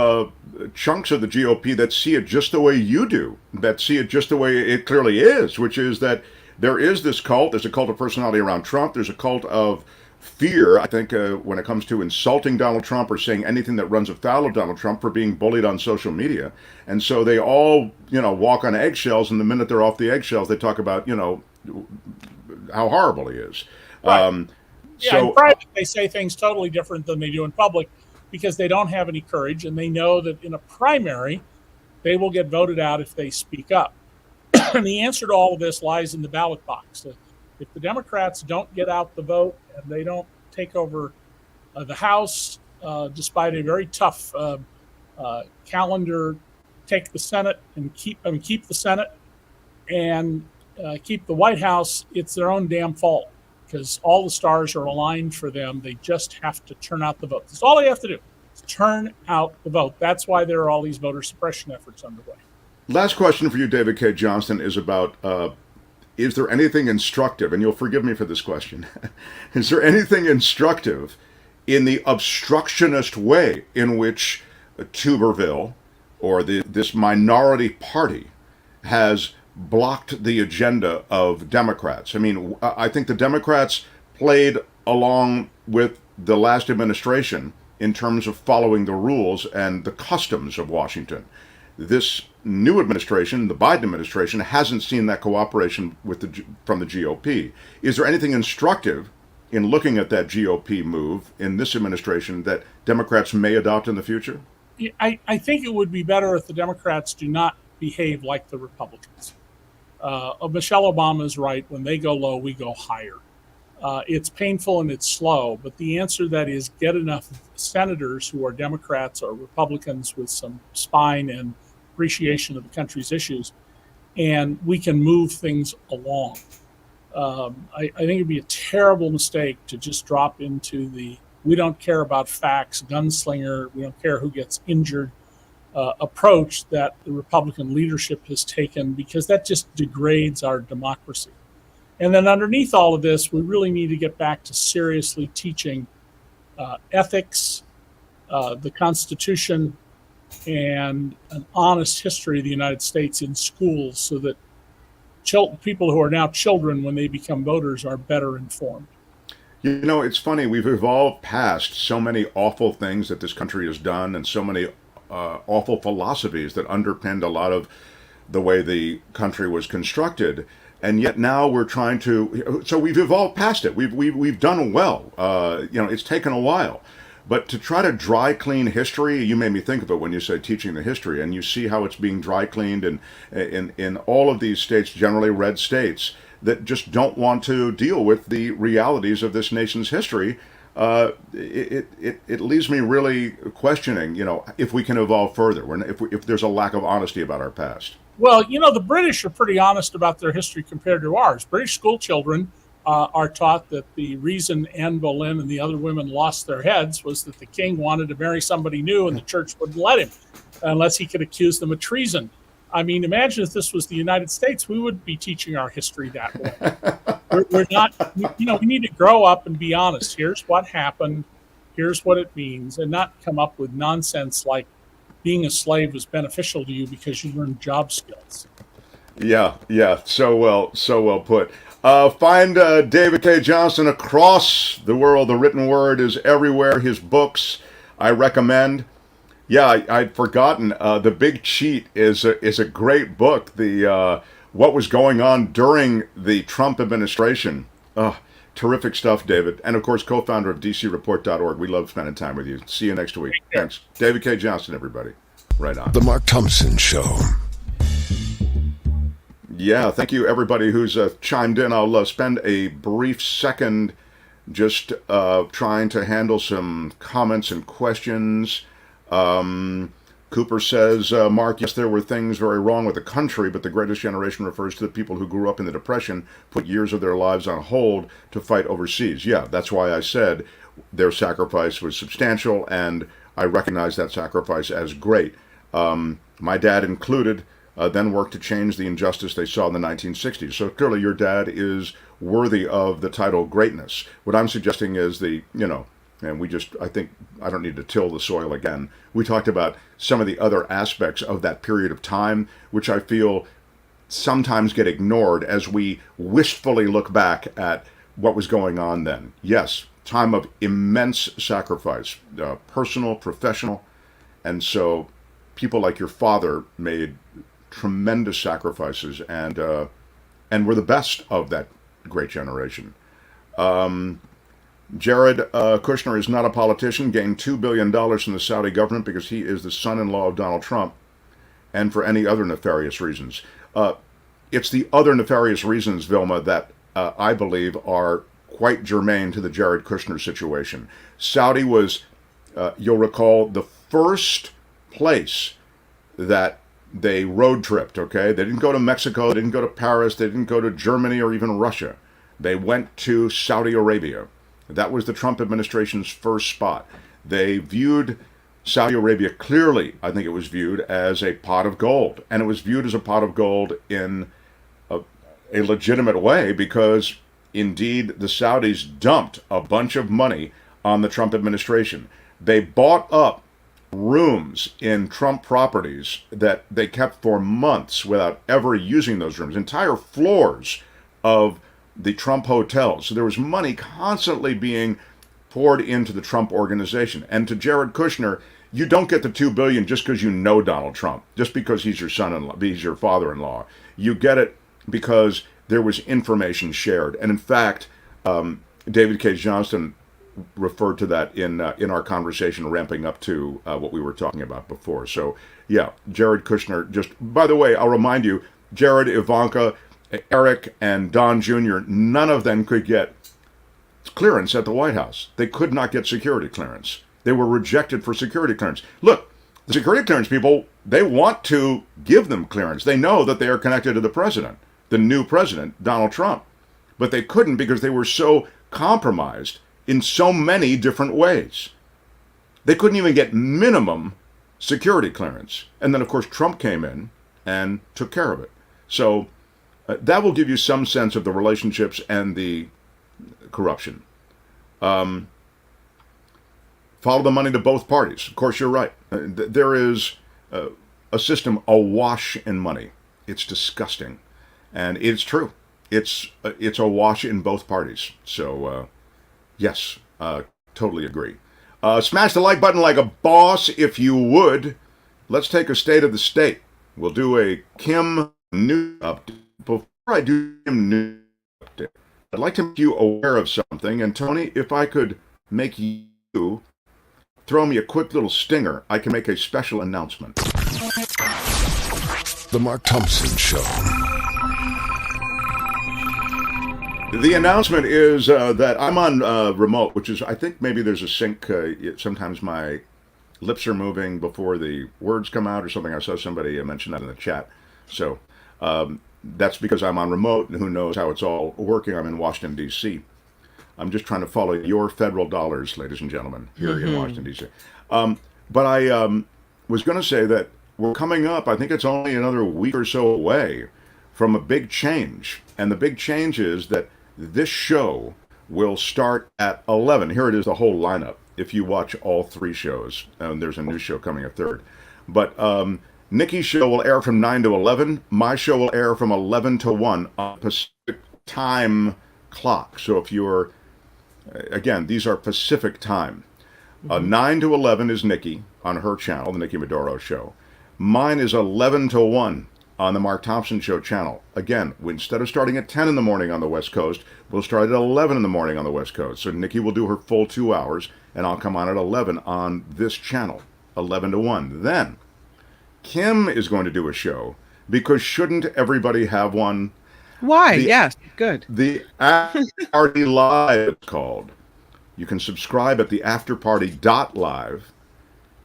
chunks of the GOP that see it just the way you do, that see it just the way it clearly is, which is that there is this cult. There's a cult of personality around Trump. There's a cult of fear, I think, when it comes to insulting Donald Trump or saying anything that runs afoul of Donald Trump, for being bullied on social media. And so they all, walk on eggshells, and the minute they're off the eggshells, they talk about, how horrible he is. Right. In private, they say things totally different than they do in public because they don't have any courage, and they know that in a primary, they will get voted out if they speak up. And the answer to all of this lies in the ballot box. If the Democrats don't get out the vote and they don't take over the House, despite a very tough calendar, take the Senate and keep the Senate and keep the White House, it's their own damn fault because all the stars are aligned for them. They just have to turn out the vote. That's all they have to do. Is turn out the vote. That's why there are all these voter suppression efforts underway. Last question for you, David Cay Johnston, is about is there anything instructive, and you'll forgive me for this question, is there anything instructive in the obstructionist way in which Tuberville or this minority party has blocked the agenda of Democrats? I mean, I think the Democrats played along with the last administration in terms of following the rules and the customs of Washington. This new administration, the Biden administration, hasn't seen that cooperation from the GOP. Is there anything instructive in looking at that GOP move in this administration that Democrats may adopt in the future? I think it would be better if the Democrats do not behave like the Republicans. Michelle Obama is right. When they go low, we go higher. It's painful and it's slow, but the answer that is get enough senators who are Democrats or Republicans with some spine and appreciation of the country's issues, and we can move things along. I think it'd be a terrible mistake to just drop into the we don't care about facts, gunslinger, we don't care who gets injured approach that the Republican leadership has taken, because that just degrades our democracy. And then underneath all of this, we really need to get back to seriously teaching ethics, the Constitution, and an honest history of the United States in schools, so that people who are now children, when they become voters, are better informed. You know, it's funny, we've evolved past so many awful things that this country has done, and so many awful philosophies that underpinned a lot of the way the country was constructed. And yet now we're trying to, so we've evolved past it. We've done well. It's taken a while. But to try to dry clean history, you made me think of it when you said teaching the history, and you see how it's being dry cleaned in all of these states, generally red states, that just don't want to deal with the realities of this nation's history. It leaves me really questioning, if we can evolve further, if there's a lack of honesty about our past. Well, the British are pretty honest about their history compared to ours. British school children are taught that the reason Anne Boleyn and the other women lost their heads was that the king wanted to marry somebody new and the church wouldn't let him unless he could accuse them of treason. I mean, imagine if this was the United States, we would be teaching our history that way. We're not, we need to grow up and be honest. Here's what happened. Here's what it means, and not come up with nonsense like being a slave was beneficial to you because you learned job skills. Yeah. So well put. Find David Cay Johnston across the world. The written word is everywhere. His books, I recommend. Yeah, I'd forgotten. The Big Cheat is a great book. The what was going on during the Trump administration. Terrific stuff, David. And of course, co-founder of DCReport.org. We love spending time with you. See you next week. Thanks. David Cay Johnston, everybody. Right on. The Mark Thompson Show. Yeah, thank you, everybody who's chimed in. I'll spend a brief second just trying to handle some comments and questions. Cooper says, Mark, yes, there were things very wrong with the country, but the greatest generation refers to the people who grew up in the Depression, put years of their lives on hold to fight overseas. Yeah, that's why I said their sacrifice was substantial, and I recognize that sacrifice as great. My dad included then worked to change the injustice they saw in the 1960s. So clearly your dad is worthy of the title greatness. What I'm suggesting is and I think I don't need to till the soil again. We talked about some of the other aspects of that period of time, which I feel sometimes get ignored as we wistfully look back at what was going on then. Yes, time of immense sacrifice, personal, professional, and so people like your father made tremendous sacrifices and were the best of that great generation. Jared Kushner is not a politician, gained $2 billion from the Saudi government because he is the son-in-law of Donald Trump, and for any other nefarious reasons. It's the other nefarious reasons, Vilma, that I believe are quite germane to the Jared Kushner situation. Saudi was, you'll recall, the first place that they road tripped, okay? They didn't go to Mexico, they didn't go to Paris, they didn't go to Germany or even Russia. They went to Saudi Arabia. That was the Trump administration's first spot. They viewed Saudi Arabia clearly, I think it was viewed as a pot of gold. And it was viewed as a pot of gold in a legitimate way because, indeed, the Saudis dumped a bunch of money on the Trump administration. They bought up rooms in Trump properties that they kept for months without ever using those rooms, entire floors of the Trump hotels. So there was money constantly being poured into the Trump organization. And to Jared Kushner, you don't get the $2 billion just because you know Donald Trump, just because he's your son-in-law, he's your father-in-law. You get it because there was information shared. And in fact, David Cay Johnston referred to that in our conversation ramping up to what we were talking about before. So yeah, Jared Kushner, just, by the way, I'll remind you, Jared, Ivanka, Eric, and Don Jr., none of them could get clearance at the White House. They could not get security clearance. They were rejected for security clearance. Look, the security clearance people, they want to give them clearance. They know that they are connected to the president, the new president, Donald Trump. But they couldn't because they were so compromised in so many different ways. They couldn't even get minimum security clearance. And then, of course, Trump came in and took care of it. So that will give you some sense of the relationships and the corruption. Follow the money to both parties. Of course, you're right. There is a system awash in money. It's disgusting. And it's true. It's awash in both parties. So, yes, totally agree. Smash the like button like a boss if you would. Let's take a state of the state. We'll do a Kim news update. Before I do Kim news update, I'd like to make you aware of something. And Tony, if I could make you throw me a quick little stinger, I can make a special announcement. The Mark Thompson Show. The announcement is that I'm on remote, which is, I think maybe there's a sync. Sometimes my lips are moving before the words come out or something. I saw somebody mention that in the chat. So that's because I'm on remote, and who knows how it's all working. I'm in Washington, D.C. I'm just trying to follow your federal dollars, ladies and gentlemen, here in Washington, D.C. But I was going to say that we're coming up, I think it's only another week or so away from a big change. And the big change is that this show will start at 11. Here it is, the whole lineup, if you watch all three shows. And there's a new show coming, a third. But Nikki's show will air from 9 to 11. My show will air from 11 to 1 on Pacific time clock. So if you're, again, these are Pacific time. 9 to 11 is Nikki on her channel, the Nikki Maduro Show. Mine is 11 to 1 on the Mark Thompson Show channel. Again, instead of starting at 10 in the morning on the West Coast, we'll start at 11 in the morning on the West Coast. So Nikki will do her full 2 hours, and I'll come on at 11 on this channel, 11 to 1. Then, Kim is going to do a show, because shouldn't everybody have one? Why? Yes, good. The After Party Live, it's called. You can subscribe at the afterparty.live,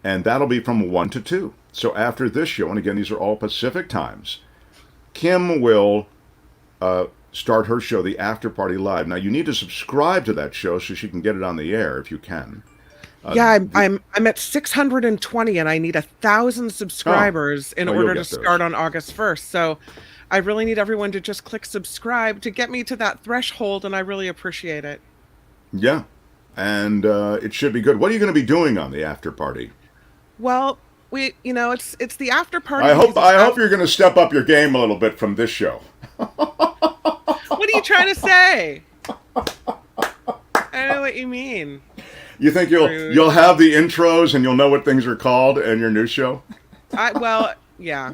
and that'll be from 1 to 2. So after this show, and again, these are all Pacific times, Kim will start her show, the After Party Live. Now, you need to subscribe to that show so she can get it on the air if you can. Yeah, I'm at 620, and I need 1,000 subscribers in order to start on August 1st. So I really need everyone to just click subscribe to get me to that threshold, and I really appreciate it. Yeah, and it should be good. What are you going to be doing on the After Party? Well, it's the after party. I hope you're going to step up your game a little bit from this show. What are you trying to say? I don't know what you mean. You think you'll have the intros and you'll know what things are called in your new show? Yeah.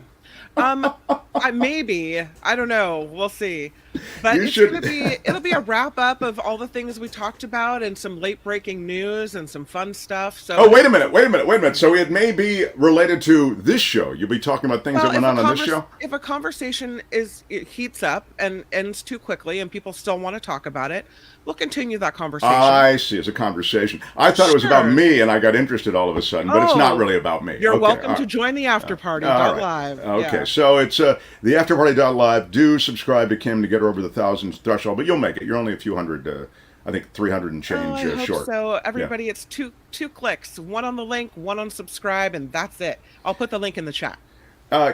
Maybe. I don't know. We'll see. But it'll be a wrap up of all the things we talked about and some late breaking news and some fun stuff. So wait a minute. So it may be related to this show. You'll be talking about things that went on this show? If a conversation it heats up and ends too quickly and people still want to talk about it, we'll continue that conversation. I see. It's a conversation. I thought it was about me, and I got interested all of a sudden, but it's not really about me. You're welcome to join the After Party live. Okay, yeah. So it's the afterparty.live. Do subscribe to Kim to get her over the 1,000 threshold, but you'll make it. You're only a few hundred, I think 300 and change I hope short. So everybody, it's two clicks, one on the link, one on subscribe, and that's it. I'll put the link in the chat.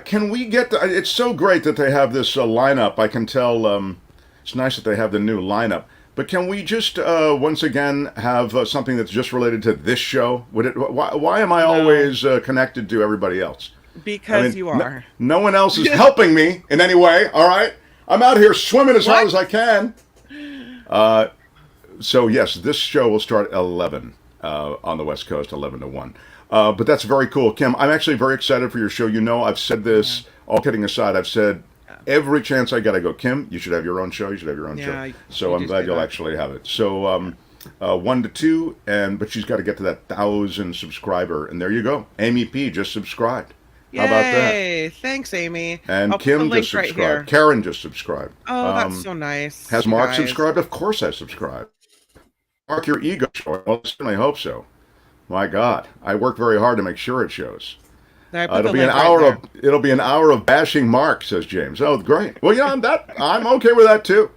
Can we get it's so great that they have this lineup. I can tell it's nice that they have the new lineup. But can we just once again have something that's just related to this show? Why am I always connected to everybody else? Because you are. No one else is helping me in any way. All right, I'm out here swimming as hard as I can. So yes, this show will start at 11 on the West Coast, 11 to 1. But that's very cool, Kim. I'm actually very excited for your show. I've said this. All kidding aside, I've said. Every chance I get, I go, Kim, you should have your own show. You should have your own show. So I'm glad you'll actually have it. So 1 to 2, but she's got to get to that 1,000 subscriber. And there you go. Amy P. just subscribed. Yay. How about that? Thanks, Amy. And I'll Kim just subscribed. Right Karen just subscribed. Oh, that's so nice. Has Mark subscribed? Of course I subscribed. spark your ego show? Well, I certainly hope so. My God, I work very hard to make sure it shows. It'll be an hour of bashing Mark, says James. Oh, great. Well, I'm okay with that too.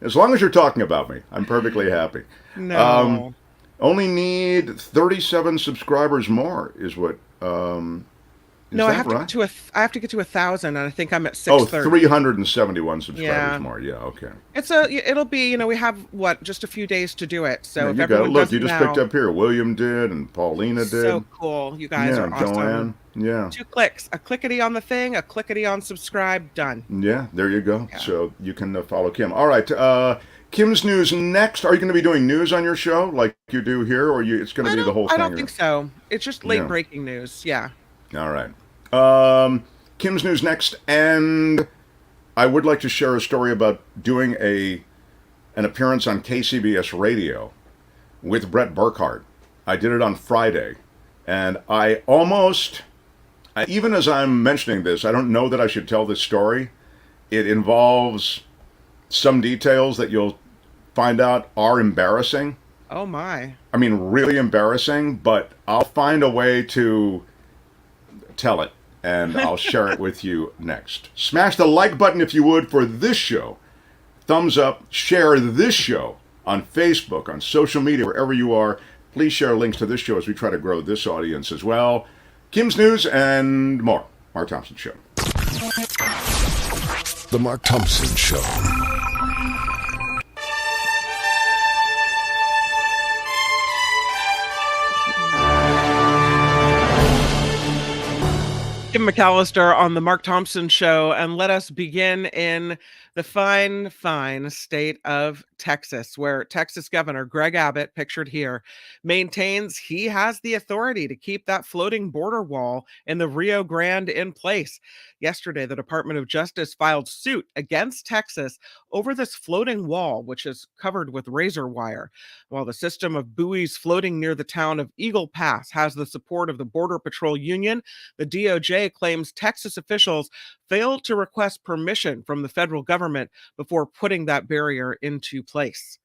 As long as you're talking about me, I'm perfectly happy. No. Only need 37 subscribers more is what. I have to get to 1,000, and I think I'm at 630. 371 subscribers more. Yeah, okay. It'll be, we have just a few days to do it. So if you everyone look, you doesn't just picked up here. William did, and Paulina did. So cool. You guys are awesome. Joanne. Yeah. 2 clicks. A clickety on the thing, a clickety on subscribe. Done. Yeah, there you go. Yeah. So you can follow Kim. All right. Kim's News next. Are you going to be doing news on your show like you do here, or it's going to be the whole thing? I don't think so. It's just late breaking news. Yeah. All right. Kim's News next, and I would like to share a story about doing an appearance on KCBS Radio with Brett Burkhardt. I did it on Friday, and I almost, even as I'm mentioning this, I don't know that I should tell this story. It involves some details that you'll find out are embarrassing. Oh my. I mean, really embarrassing, but I'll find a way to tell it, and I'll share it with you next. Smash the like button if you would for this show. Thumbs up, share this show on Facebook, on social media, wherever you are. Please share links to this show as we try to grow this audience as well. Kim's News and more. Mark Thompson Show. The Mark Thompson Show. Kim McAllister on the Mark Thompson Show, and let us begin in the fine, fine state of Texas, where Texas Governor Greg Abbott, pictured here, maintains he has the authority to keep that floating border wall in the Rio Grande in place. Yesterday, the Department of Justice filed suit against Texas over this floating wall, which is covered with razor wire. While the system of buoys floating near the town of Eagle Pass has the support of the Border Patrol Union, the DOJ claims Texas officials failed to request permission from the federal government before putting that barrier into place.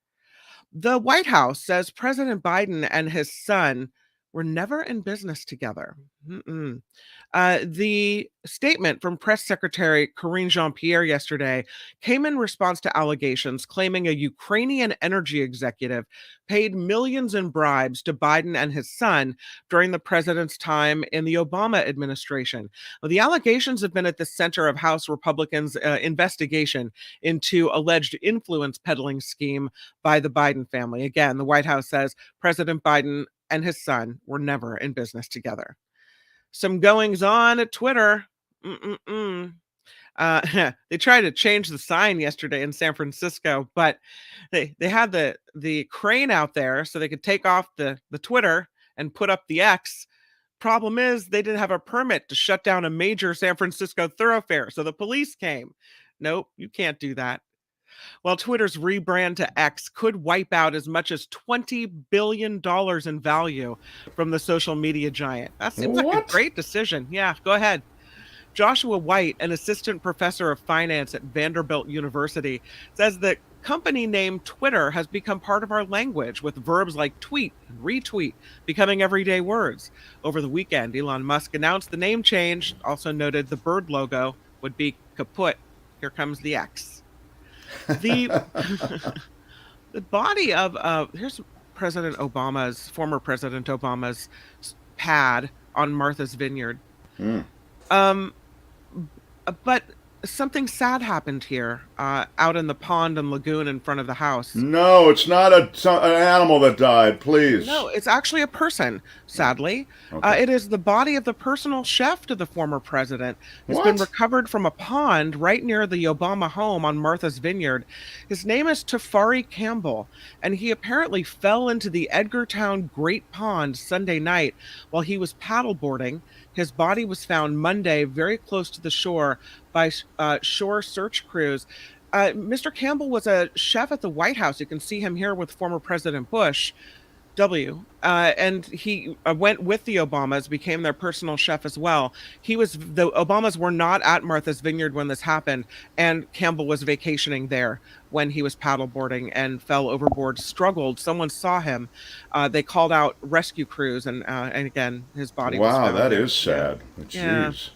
The White House says President Biden and his son were never in business together. The statement from Press Secretary Karine Jean-Pierre yesterday came in response to allegations claiming a Ukrainian energy executive paid millions in bribes to Biden and his son during the president's time in the Obama administration. Well, the allegations have been at the center of House Republicans' investigation into alleged influence peddling scheme by the Biden family. Again, the White House says President Biden and his son were never in business together. Some goings on at Twitter. They tried to change the sign yesterday in San Francisco, but they had the crane out there so they could take off the Twitter and put up the X. Problem is, they didn't have a permit to shut down a major San Francisco thoroughfare, so the police came. Nope, you can't do that. Well, Twitter's rebrand to X could wipe out as much as $20 billion in value from the social media giant. That seems like a great decision. Yeah, go ahead. Joshua White, an assistant professor of finance at Vanderbilt University, says the company name Twitter has become part of our language, with verbs like tweet and retweet becoming everyday words. Over the weekend, Elon Musk announced the name change, also noted the bird logo would be kaput. Here comes the X. The body of here's former President Obama's pad on Martha's Vineyard. But something sad happened here out in the pond and lagoon in front of the house. No, it's not an animal that died, please. No, it's actually a person, sadly. Okay. It is the body of the personal chef to the former president. It's been recovered from a pond right near the Obama home on Martha's Vineyard. His name is Tafari Campbell, and he apparently fell into the Edgartown Great Pond Sunday night while he was paddleboarding. His body was found Monday very close to the shore by shore search crews. Mr. Campbell was a chef at the White House. You can see him here with former President Bush. And he went with the Obamas, became their personal chef as well. The Obamas were not at Martha's Vineyard when this happened, and Campbell was vacationing there when he was paddleboarding and fell overboard, struggled. Someone saw him. They called out rescue crews, and again, his body was found Wow, that there. is sad. Jeez.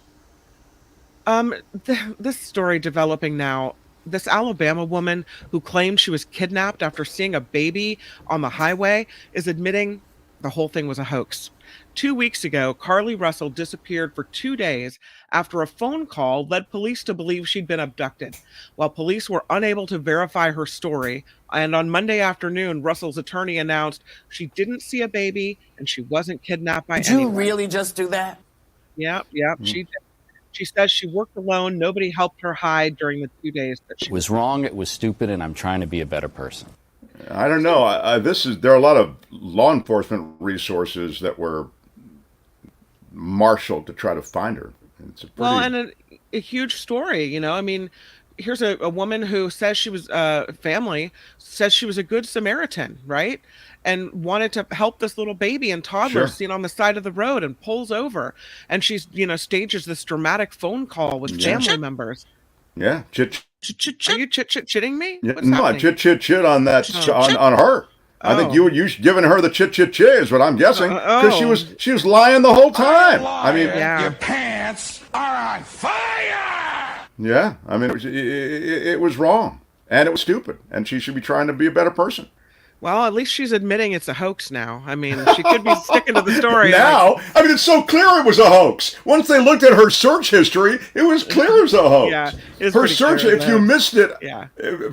This story developing now. This Alabama woman who claimed she was kidnapped after seeing a baby on the highway is admitting the whole thing was a hoax. 2 weeks ago, Carly Russell disappeared for 2 days after a phone call led police to believe she'd been abducted. While police were unable to verify her story, and on Monday afternoon, Russell's attorney announced she didn't see a baby and she wasn't kidnapped by anyone. Did you really just do that? Yep, she did. She says she worked alone. Nobody helped her hide during the 2 days that she was wrong. It was stupid, and I'm trying to be a better person. I don't know. There are a lot of law enforcement resources that were marshaled to try to find her. It's and a huge story. You know, I mean, here's a woman who says she was family says she was a good Samaritan, right? And wanted to help this little baby and toddler seen on the side of the road, and pulls over, and she's stages this dramatic phone call with family members. Yeah, Are you chitting me? Yeah, no, I chit on that on her. I think you giving her the chit is what I'm guessing, because she was lying the whole time. I mean, your pants are on fire. Yeah, I mean, it was wrong, and it was stupid, and she should be trying to be a better person. Well, at least she's admitting it's a hoax now. I mean, she could be sticking to the story. Now, I mean, it's so clear it was a hoax. Once they looked at her search history, it was clear it was a hoax. Yeah, her search, if you missed it, yeah.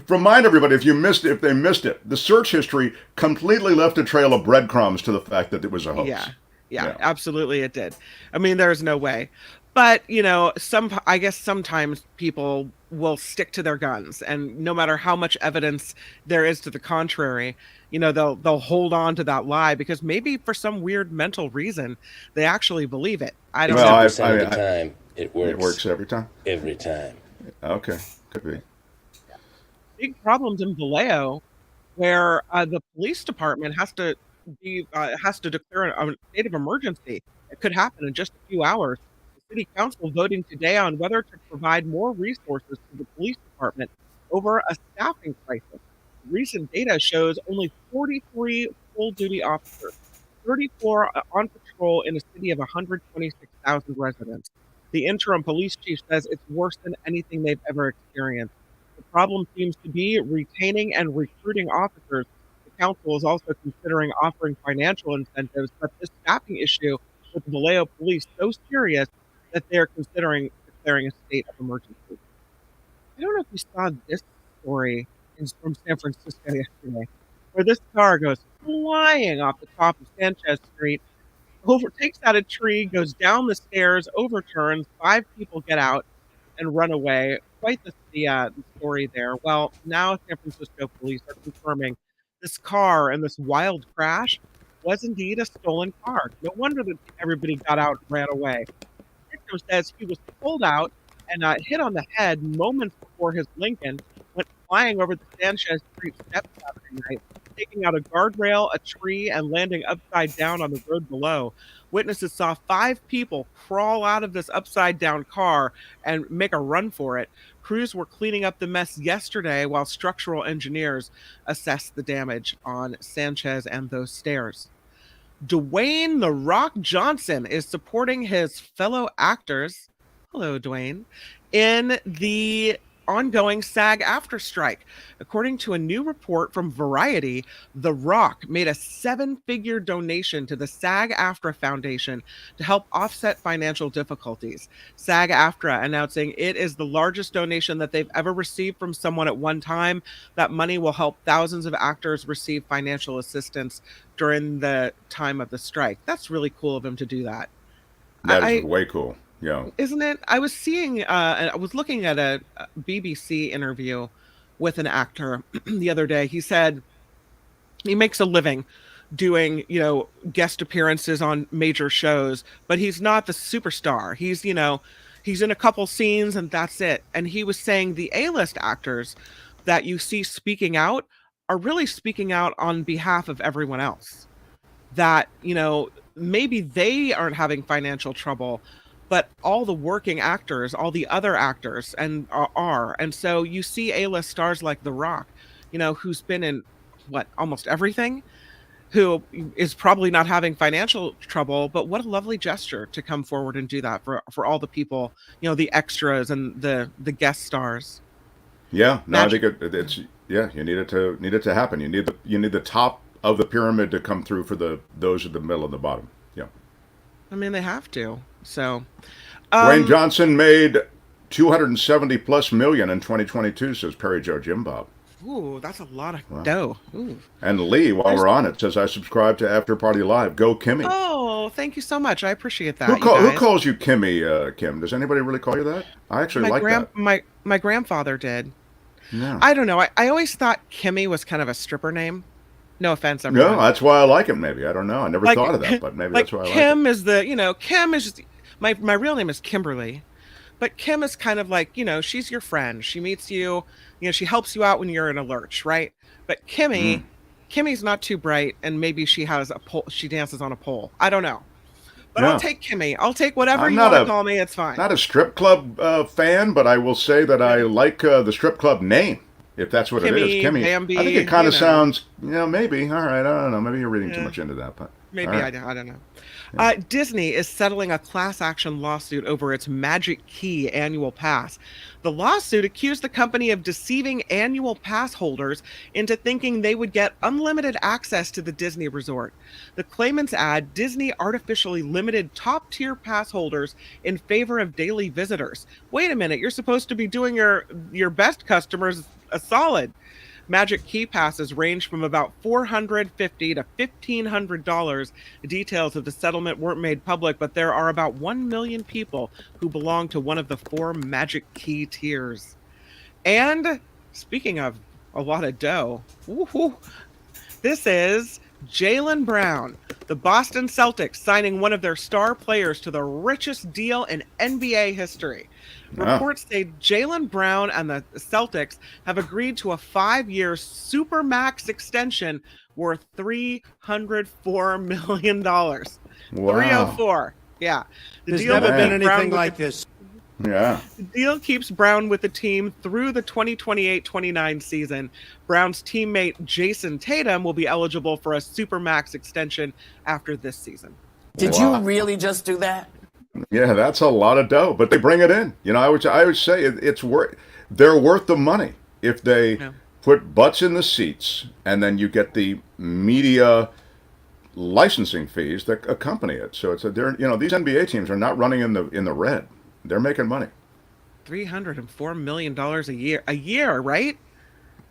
Remind everybody, if they missed it, the search history completely left a trail of breadcrumbs to the fact that it was a hoax. Yeah, absolutely it did. I mean, there's no way. But, I guess sometimes people will stick to their guns, and no matter how much evidence there is to the contrary, they'll hold on to that lie because maybe for some weird mental reason they actually believe it. I don't know. Of the time, it works. It works every time? Every time. Okay, could be. Big problems in Vallejo where the police department has to declare a state of emergency. It could happen in just a few hours. City Council voting today on whether to provide more resources to the police department over a staffing crisis. Recent data shows only 43 full-duty officers, 34 on patrol in a city of 126,000 residents. The interim police chief says it's worse than anything they've ever experienced. The problem seems to be retaining and recruiting officers. The council is also considering offering financial incentives, but this staffing issue with Vallejo police so serious that they're considering declaring a state of emergency. I don't know if you saw this story from San Francisco yesterday, where this car goes flying off the top of Sanchez Street, takes out a tree, goes down the stairs, overturns, 5 people get out and run away. Quite the story there. Well, now San Francisco police are confirming this car and this wild crash was indeed a stolen car. No wonder that everybody got out and ran away. Says he was pulled out and hit on the head moments before his Lincoln went flying over the Sanchez Street steps Saturday night, taking out a guardrail, a tree, and landing upside down on the road below. Witnesses saw 5 people crawl out of this upside down car and make a run for it. Crews were cleaning up the mess yesterday while structural engineers assessed the damage on Sanchez and those stairs. Dwayne "The Rock" Johnson is supporting his fellow actors, hello Dwayne, in the ongoing SAG-AFTRA strike. According to a new report from Variety, The Rock made a 7-figure donation to the SAG-AFTRA Foundation to help offset financial difficulties. SAG-AFTRA announcing it is the largest donation that they've ever received from someone at one time. That money will help thousands of actors receive financial assistance during the time of the strike. That's really cool of him to do that. That is way cool. Yeah. Isn't it? I was seeing, I was looking at a BBC interview with an actor the other day. He said he makes a living doing, guest appearances on major shows, but he's not the superstar. He's, he's in a couple scenes and that's it. And he was saying the A-list actors that you see speaking out are really speaking out on behalf of everyone else. that, you know, maybe they aren't having financial trouble, but all the working actors, all the other actors are. And so you see A-list stars like The Rock, you know, who's been in almost everything, who is probably not having financial trouble, but what a lovely gesture to come forward and do that for all the people, you know, the extras and the guest stars. Yeah, no, I think it's you need it to happen. You need the top of the pyramid to come through for those at the middle and the bottom. Yeah. I mean, they have to. So Dwayne Johnson made $270+ million in 2022, says Perry Joe Jim Bob. Ooh, that's a lot of dough. Ooh. And Lee, while we're on it, says, I subscribe to After Party Live. Go Kimmy. Oh, thank you so much. I appreciate that. Who calls you Kimmy, Kim? Does anybody really call you that? I actually like that. My grandfather did. Yeah. I don't know. I always thought Kimmy was kind of a stripper name. No offense, everyone. No, that's why I like it, maybe. I don't know. I never thought of that, but maybe that's why I like it. Kim is Kim is just, my real name is Kimberly. But Kim is kind of like, you know, she's your friend. She meets you, you know, she helps you out when you're in a lurch, right? But Kimmy's not too bright, and maybe she has a pole, she dances on a pole. I don't know. But I'll take Kimmy. I'll take whatever you want to call me. It's fine. Not a strip club fan, but I will say that I like the strip club name, if that's what it is. Kimmy. Bambi, I think it kind of sounds, maybe. All right, I don't know. Maybe you're reading too much into that. But maybe right. I don't know. Disney is settling a class action lawsuit over its Magic Key annual pass. The lawsuit accused the company of deceiving annual pass holders into thinking they would get unlimited access to the Disney resort. The claimants add Disney artificially limited top-tier pass holders in favor of daily visitors. Wait a minute, you're supposed to be doing your best customers a solid. Magic Key passes range from about $450 to $1,500. Details of the settlement weren't made public, but there are about 1 million people who belong to one of the 4 Magic Key tiers. And speaking of a lot of dough, this is Jaylen Brown, the Boston Celtics, signing one of their star players to the richest deal in NBA history. Reports say Jaylen Brown and the Celtics have agreed to a 5-year supermax extension worth $304 million. Wow. 304. Yeah. There's never been anything like this. Yeah. The deal keeps Brown with the team through the 2028-29 season. Brown's teammate Jason Tatum will be eligible for a supermax extension after this season. Did you really just do that? Yeah, that's a lot of dough, but they bring it in. You know, I would say they're worth the money if they put butts in the seats, and then you get the media licensing fees that accompany it. So these NBA teams are not running in the red. They're making money. $304 million a year, right?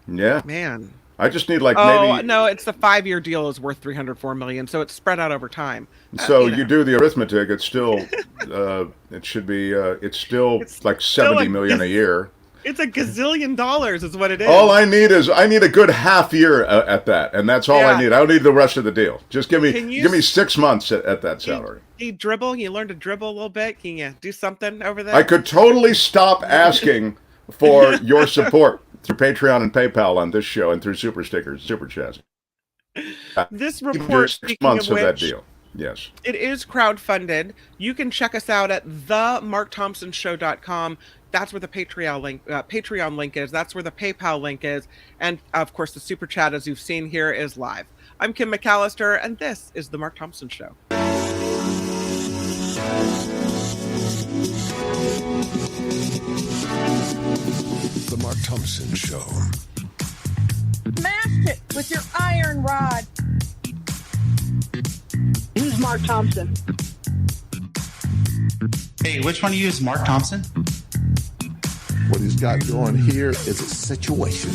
Yeah. Man. I just need maybe. No, it's the 5-year deal is worth $304 million, so it's spread out over time. So you do the arithmetic. It's still, it should be. It's like $70 million a year. It's a gazillion dollars, is what it is. All I need a good half year at that, and that's all I need. I don't need the rest of the deal. Just give me 6 months at that salary. Can you dribble? Can you learn to dribble a little bit? Can you do something over there? I could totally stop asking for your support through Patreon and PayPal on this show and through super stickers, super chats. This report, speaking months of which, that deal. Yes. It is crowdfunded. You can check us out at themarkthompsonshow.com. That's where the Patreon link is. That's where the PayPal link is. And, of course, the super chat, as you've seen here, is live. I'm Kim McAllister, and this is The Mark Thompson Show. The Mark Thompson Show. Smash it with your iron rod. Who's Mark Thompson? Hey, which one of you is Mark Thompson? What he's got going here is a situation.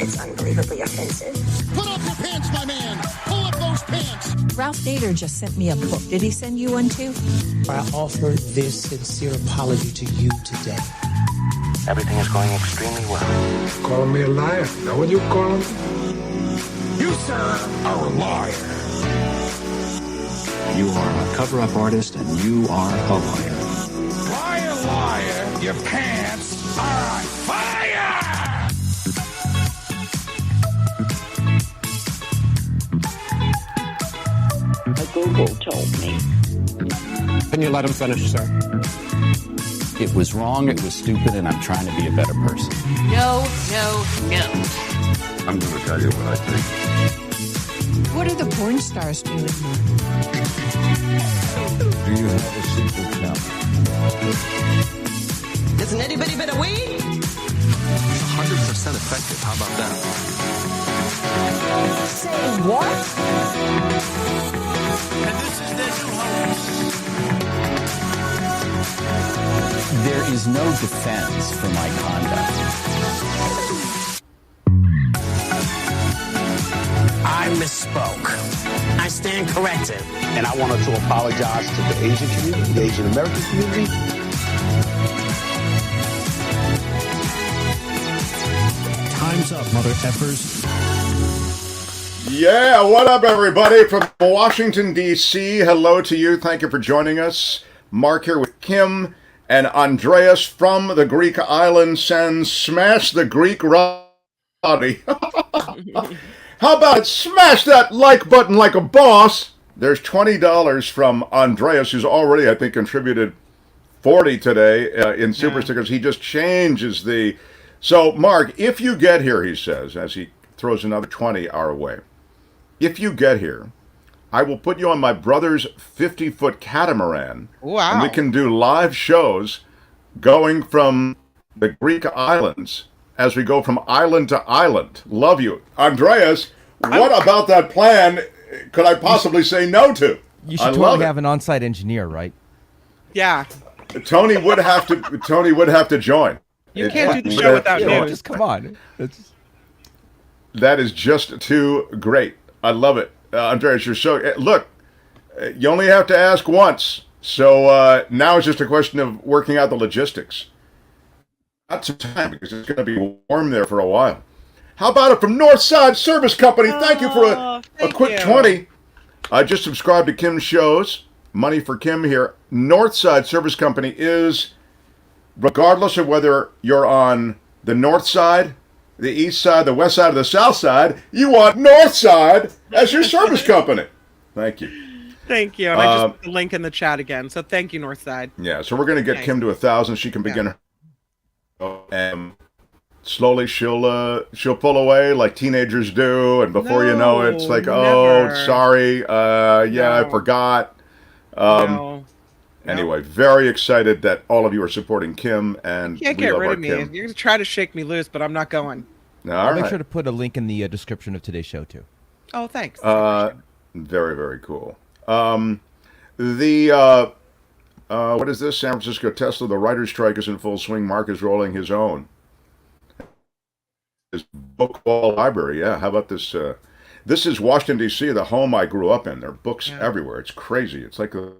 It's unbelievably offensive. Put up your pants, my man. Pull up those pants. Ralph Nader just sent me a book. Did he send you one too? I offer this sincere apology to you today. Everything is going extremely well. Calling me a liar? Is that what you call him? You, sir, are a liar. You are a cover-up artist, and you are a liar. Liar, your pants are on fire! Google told me. Can you let him finish, sir? It was wrong, it was stupid, and I'm trying to be a better person. No, no, no. I'm going to tell you what I think. What are the porn stars doing? Do you have a secret talent? Doesn't anybody better weed? 100% effective, how about that? Say what? And this is their new host. There is no defense for my conduct. I misspoke. I stand corrected. And I wanted to apologize to the Asian community, the Asian American community. Time's up, mother effers. Yeah, what up, everybody from Washington, D.C. Hello to you. Thank you for joining us. Mark here with Kim and Andreas from the Greek island sends Smash the Greek Roddy. How about it? Smash that like button like a boss. There's $20 from Andreas, who's already, I think, contributed $40 today in super stickers. He just changes the... So, Mark, if you get here, he says, as he throws another 20 our way, if you get here, I will put you on my brother's 50-foot catamaran. Wow. And we can do live shows going from the Greek islands as we go from island to island. Love you. Andreas, what about that plan could I possibly say no to? You should totally have an on-site engineer, right? Yeah. Tony would have to join. You can't do the show without him. Just come on. That is just too great. I love it. Andreas, you're so... Look, you only have to ask once. So now it's just a question of working out the logistics. Not some time, because it's going to be warm there for a while. How about it from Northside Service Company? Thank you for a quick 20. I just subscribed to Kim's shows. Money for Kim here. Northside Service Company is, regardless of whether you're on the north side, the east side, the west side, or the south side, you want Northside as your service company. Thank you. Thank you. And I just put the link in the chat again. So thank you, Northside. Yeah, so we're going to get Kim to 1,000. She can begin her... And slowly she'll pull away like teenagers do, and before you know it, it's like, oh, sorry, I forgot. Anyway, very excited that all of you are supporting Kim, and you can't get rid of me. You're going to try to shake me loose, but I'm not going. I'll make sure to put a link in the description of today's show, too. Oh, thanks. Very, very cool. What is this? San Francisco Tesla, the writer's strike is in full swing. Mark is rolling his own. His book wall library, yeah. How about this? This is Washington, D.C., the home I grew up in. There are books everywhere. It's crazy. It's like a...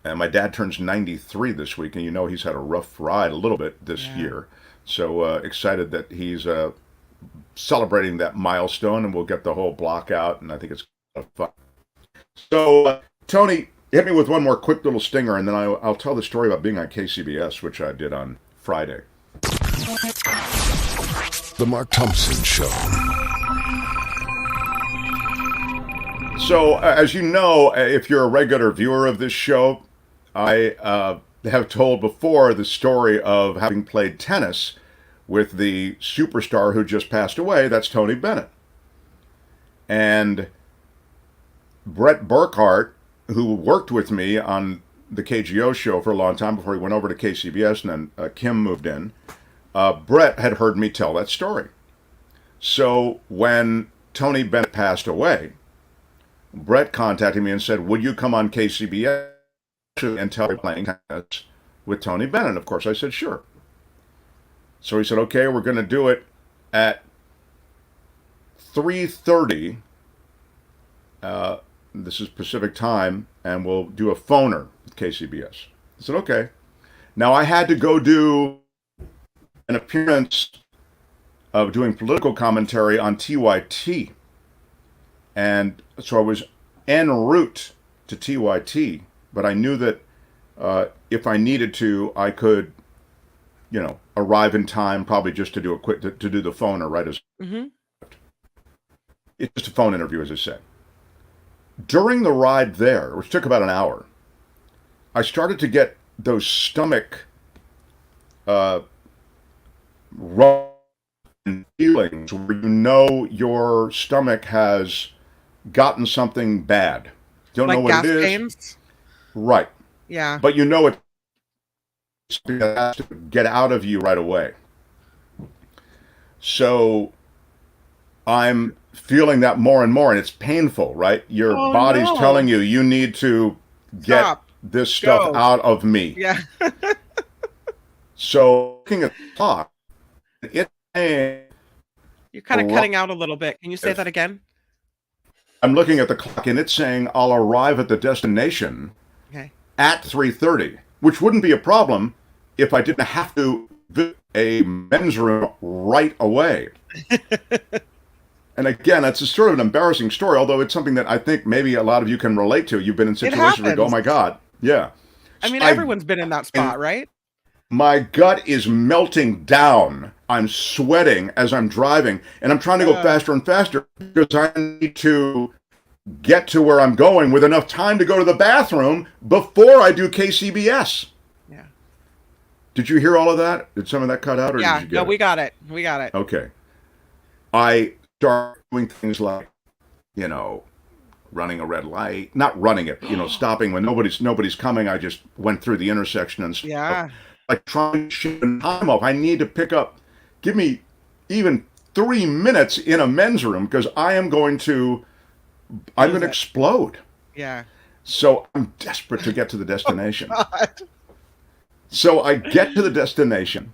and my dad turns 93 this week, and you know he's had a rough ride a little bit this year. So excited that he's celebrating that milestone, and we'll get the whole block out, and I think it's fun. So, Tony, hit me with one more quick little stinger, and then I'll tell the story about being on KCBS, which I did on Friday. The Mark Thompson Show. So, as you know, if you're a regular viewer of this show, I have told before the story of having played tennis with the superstar who just passed away. That's Tony Bennett. And Brett Burkhart, who worked with me on the KGO show for a long time before he went over to KCBS, and then Kim moved in, Brett had heard me tell that story. So when Tony Bennett passed away, Brett contacted me and said, would you come on KCBS and tell me playing tennis with Tony Bennett? Of course, I said, sure. So he said, okay, we're going to do it at 3:30. This is Pacific time, and we'll do a phoner with KCBS. I said, okay. Now, I had to go do an appearance of doing political commentary on TYT. And so I was en route to TYT, but I knew that if I needed to, I could, arrive in time, probably just to do to do the phoner right as. Mm-hmm. it's just a phone interview, as I said. During the ride there, which took about an hour, I started to get those stomach feelings where you know your stomach has gotten something bad. Don't like know what gas it is. pains? Right. Yeah. But you know it's something that has to get out of you right away. So I'm feeling that more and more, and it's painful, right? Your body's telling you, you need to get this stuff out of me. Yeah. So looking at the clock, it's you're kind of cutting out a little bit. Can you say that again? I'm looking at the clock, and it's saying I'll arrive at the destination at 3:30, which wouldn't be a problem if I didn't have to visit a men's room right away. And again, that's a sort of an embarrassing story, although it's something that I think maybe a lot of you can relate to. You've been in situations where you go, oh my God. Yeah. I mean, everyone's been in that spot, right? My gut is melting down. I'm sweating as I'm driving, and I'm trying to go faster and faster because I need to get to where I'm going with enough time to go to the bathroom before I do KCBS. Yeah. Did you hear all of that? Did some of that cut out? Or Yeah, did you get it? we got it. We got it. Okay. I start doing things like, running a red light, not running it, stopping when nobody's coming. I just went through the intersection and stuff. Like trying to shave time off. I need to give me even 3 minutes in a men's room because I'm going to explode. Yeah. So I'm desperate to get to the destination. So I get to the destination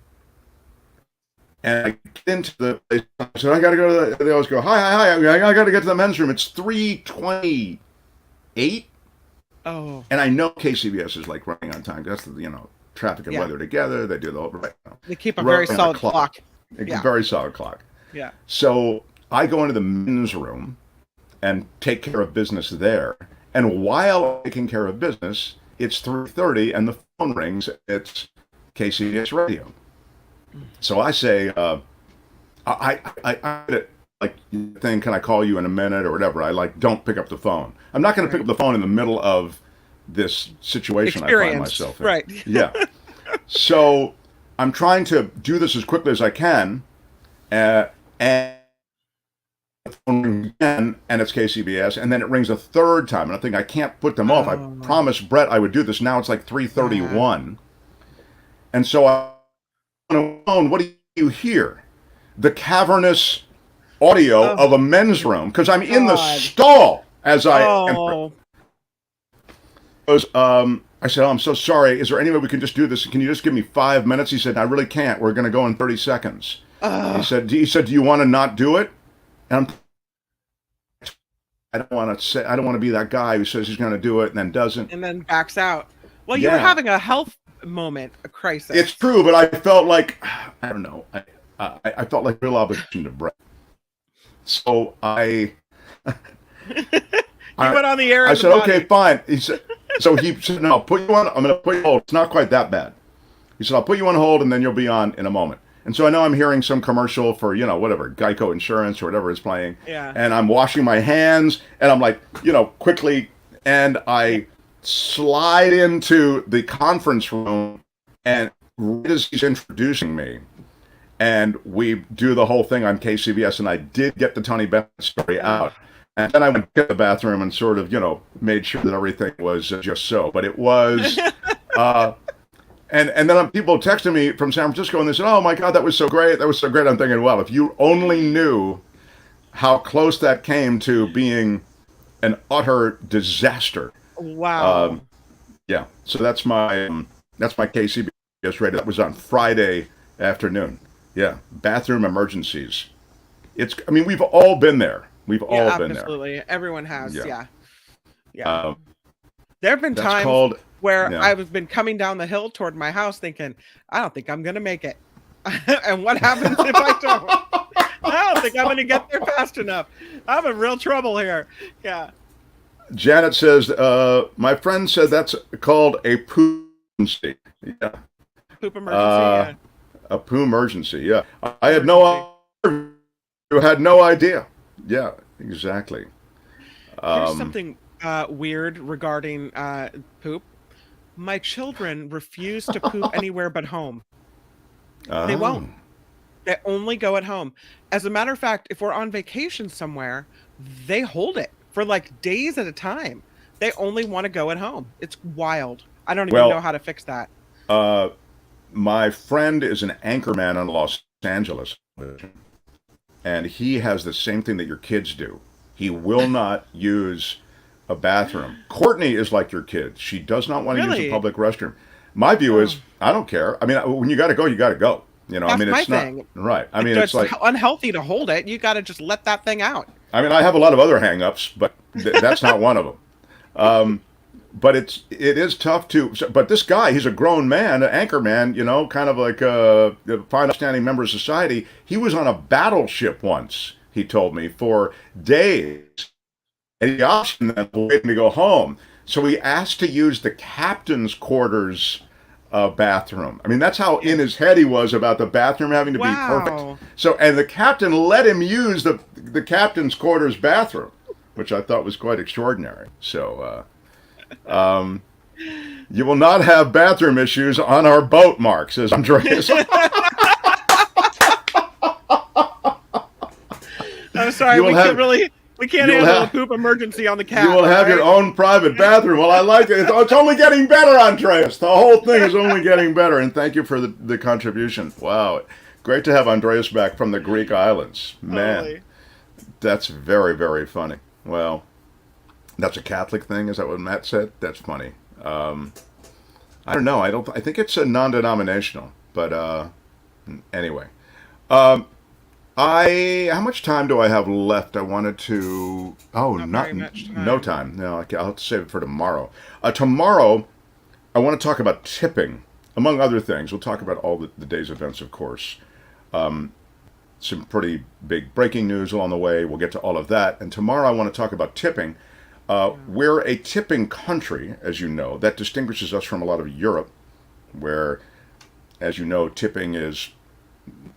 and I get into the place. So I got to go to they always go, hi. I got to get to the men's room. It's 3:28. Oh. And I know KCBS is like running on time. That's traffic and weather together. They do the whole. They keep a very solid clock. Very solid clock. Yeah. So I go into the men's room and take care of business there. And while taking care of business, it's 3:30 and the phone rings. It's KCBS radio. So I say, I can I call you in a minute or whatever? I don't pick up the phone. I'm not going to pick up the phone in the middle of this situation I find myself in. Right. Yeah. So I'm trying to do this as quickly as I can, and the phone rings again, and it's KCBS, and then it rings a third time, and I think I can't put them off. I promised Brett I would do this. Now it's like 3:31, and so I on the phone. What do you hear? The cavernous audio of a men's room because I'm in the stall as I enter. I said, I'm so sorry. Is there any way we can just do this? Can you just give me 5 minutes? He said, I really can't. We're going to go in 30 seconds. He said, do you want to not do it? And I don't want to be that guy who says he's going to do it and then doesn't. And then backs out. Well, you were having a health moment, a crisis. It's true, but I felt like, I don't know. I felt like real obligation to Brett. So I went on the air. I said, okay, fine. He said, so he said, no, I'm going to put you on hold. It's not quite that bad. He said, I'll put you on hold and then you'll be on in a moment. And so I know I'm hearing some commercial for, whatever, Geico Insurance or whatever is playing. Yeah. And I'm washing my hands and I'm like, quickly. And I slide into the conference room and right as he's introducing me, and we do the whole thing on KCBS, and I did get the Tony Bennett story out. And then I went to the bathroom and sort of, made sure that everything was just so. But it was, and then people texted me from San Francisco, and they said, oh, my God, that was so great. That was so great. I'm thinking, well, if you only knew how close that came to being an utter disaster. Wow. Yeah. So that's my KCBS radio. That was on Friday afternoon. Yeah. Bathroom emergencies. We've all been there. We've all been there. Absolutely. Everyone has. Yeah. Yeah. There have been times where I've been coming down the hill toward my house thinking, I don't think I'm going to make it. And what happens if I don't? I don't think I'm going to get there fast enough. I'm in real trouble here. Yeah. Janet says, my friend said that's called a poo emergency. Yeah. Poop emergency, A poo emergency, yeah. I had no idea. Yeah. Exactly. Here's something weird regarding poop. My children refuse to poop anywhere but home. They won't. They only go at home. As a matter of fact, if we're on vacation somewhere, they hold it for like days at a time. They only want to go at home. It's wild. I don't even know how to fix that. My friend is an anchorman in Los Angeles, and he has the same thing that your kids do. He will not use a bathroom. Courtney is like your kids. She does not want to use a public restroom. My view is, I don't care. I mean, when you got to go, you got to go. You know, That's I mean, my it's not thing. right. I mean, it's like unhealthy to hold it. You got to just let that thing out. I mean, I have a lot of other hang-ups, but that's not one of them. But it is tough to. But this guy, he's a grown man, an anchor man, you know, kind of like a fine, upstanding member of society. He was on a battleship once, he told me, for days. And he optioned them waiting to go home. So he asked to use the captain's quarters bathroom. I mean, that's how in his head he was about the bathroom having to be perfect. So, and the captain let him use the captain's quarters bathroom, which I thought was quite extraordinary. So, you will not have bathroom issues on our boat, Mark, says Andreas. I'm sorry, we can't handle a poop emergency on the cat. You will have your own private bathroom. Well, I like it. It's only getting better, Andreas. The whole thing is only getting better. And thank you for the contribution. Wow. Great to have Andreas back from the Greek islands. Man, that's very, very funny. Well, that's a Catholic thing. Is that what Matt said? That's funny. I don't know. I think it's a non-denominational. But anyway. How much time do I have left? I wanted to. No time. No, I'll have to save it for tomorrow. Tomorrow, I want to talk about tipping, among other things. We'll talk about all the day's events, of course. Some pretty big breaking news along the way. We'll get to all of that. And tomorrow, I want to talk about tipping. We're a tipping country, as you know. That distinguishes us from a lot of Europe, where, as you know, tipping is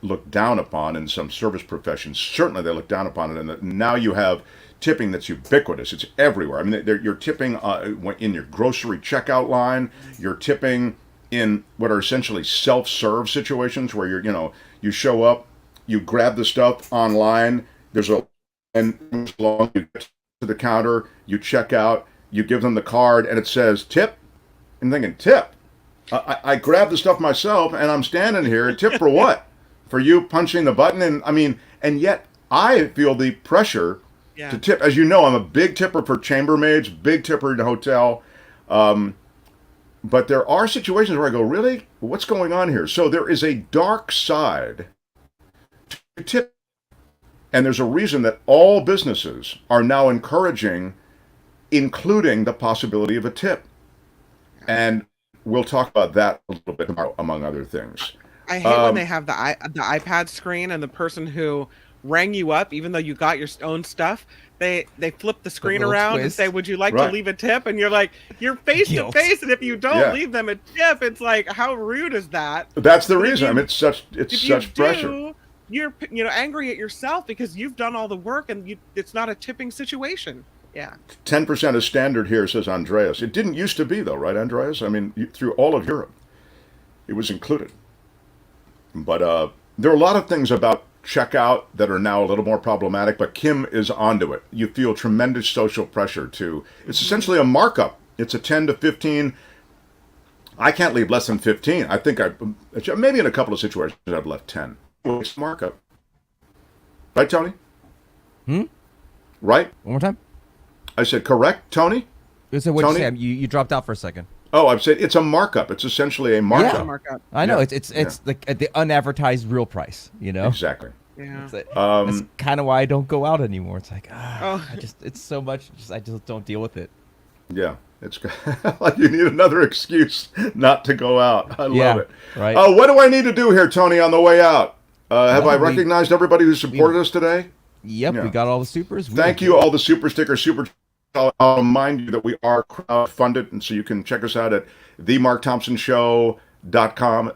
looked down upon in some service professions. Certainly they look down upon it, and now you have tipping that's ubiquitous. It's everywhere. I mean, you're tipping in your grocery checkout line. You're tipping in what are essentially self-serve situations where you show up, you grab the stuff online. There's a and long you get to the counter, you check out, you give them the card, and it says tip. I'm thinking tip. I grab the stuff myself, and I'm standing here. Tip for what? For you punching the button, and yet I feel the pressure to tip. As you know, I'm a big tipper for chambermaids, big tipper in the hotel. But there are situations where I go, really? What's going on here? So there is a dark side to tip. And there's a reason that all businesses are now encouraging, including the possibility of a tip. And we'll talk about that a little bit tomorrow, among other things. I hate when they have the iPad screen and the person who rang you up, even though you got your own stuff, they flip the screen around and say, "Would you like to leave a tip?" And you're like, you're face to face, and if you don't leave them a tip, it's like, how rude is that? That's the reason. I mean, it's such pressure. You're angry at yourself because you've done all the work, and it's not a tipping situation. Yeah. 10% is standard here, says Andreas. It didn't used to be, though, right, Andreas? I mean, through all of Europe, it was included. But there are a lot of things about checkout that are now a little more problematic, but Kim is onto it. You feel tremendous social pressure to. It's essentially a markup. It's a 10 to 15. I can't leave less than 15. I think maybe in a couple of situations I've left 10. It's markup. Right, Tony? Right? One more time? I said correct, Tony? So what you say? You dropped out for a second. Oh, I've said it's a markup. It's essentially a markup. Yeah, markup. I know. It's like the unadvertised real price, you know? Exactly. Yeah. That's kind of why I don't go out anymore. It's like, it's so much. I just don't deal with it. Yeah. It's like you need another excuse not to go out. I love it. Right. What do I need to do here, Tony, on the way out? Have I recognized everybody who supported us today? Yep, we got all the supers. Thank you, all the super stickers, super. I'll remind you that we are crowd-funded, and so you can check us out at themarkthompsonshow.com,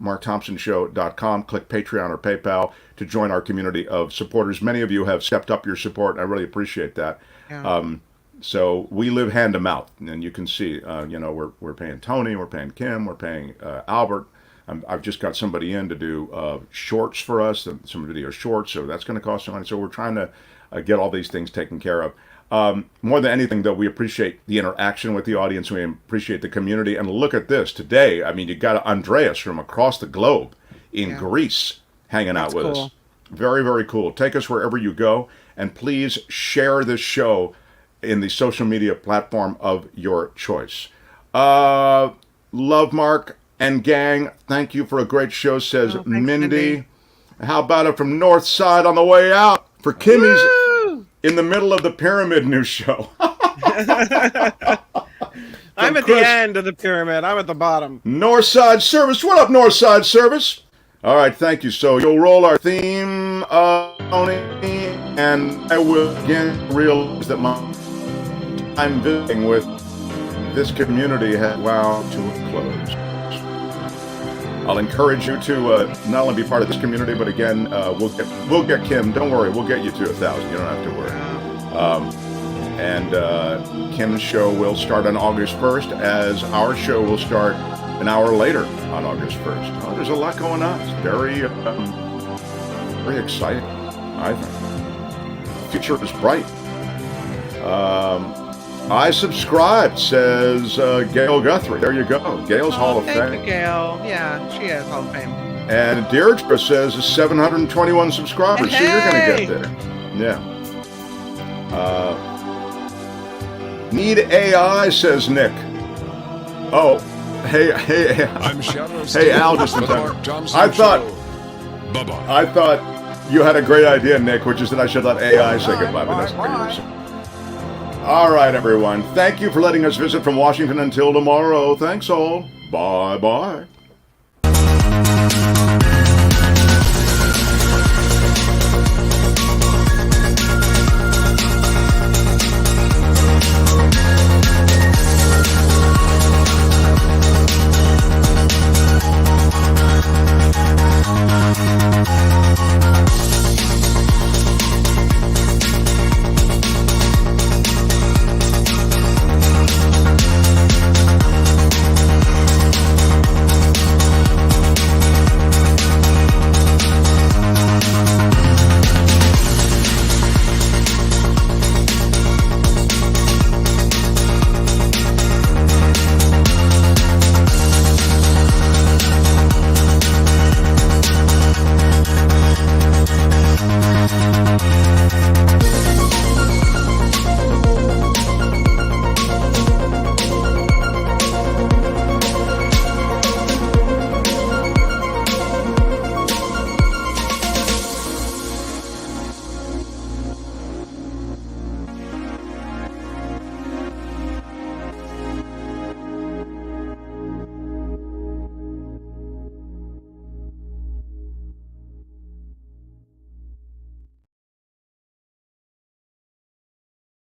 MarkThompsonShow.com. Click Patreon or PayPal to join our community of supporters. Many of you have stepped up your support. I really appreciate that. Yeah. So we live hand to mouth, and you can see, we're paying Tony, we're paying Kim, we're paying Albert. I've just got somebody in to do shorts for us, some video shorts, so that's going to cost some money. So we're trying to get all these things taken care of. More than anything, though, we appreciate the interaction with the audience. We appreciate the community. And look at this. Today, I mean, you got Andreas from across the globe in Greece hanging out with us. Very, very cool. Take us wherever you go. And please share this show in the social media platform of your choice. Love Mark and gang, thank you for a great show, says thanks, Mindy. How about it from North Side on the way out for Kimmy's in the middle of the pyramid news show. I'm at the end of the pyramid. I'm at the bottom. North Side Service. What up, North Side Service? All right, thank you. So you'll roll our theme, Tony, and I will again realize that I'm visiting with this community has wound to a close. I'll encourage you to not only be part of this community, but again, we'll get Kim. Don't worry, we'll get you to 1,000. You don't have to worry. And Kim's show will start on August 1st, as our show will start an hour later on August 1st. Oh, there's a lot going on. It's very, very exciting, I think. The future is bright. I subscribed, says Gail Guthrie. There you go. Gail's Hall of Fame. Thank you, Gail. Yeah, she is Hall of Fame. And Deirdre says 721 subscribers. Hey! So you're going to get there. Yeah. Need AI, says Nick. Oh, hey, I'm Shadow hey, Al, just in time. I thought you had a great idea, Nick, which is that I should let AI say goodbye, but that's pretty recent. All right, everyone. Thank you for letting us visit from Washington until tomorrow. Thanks all. Bye-bye.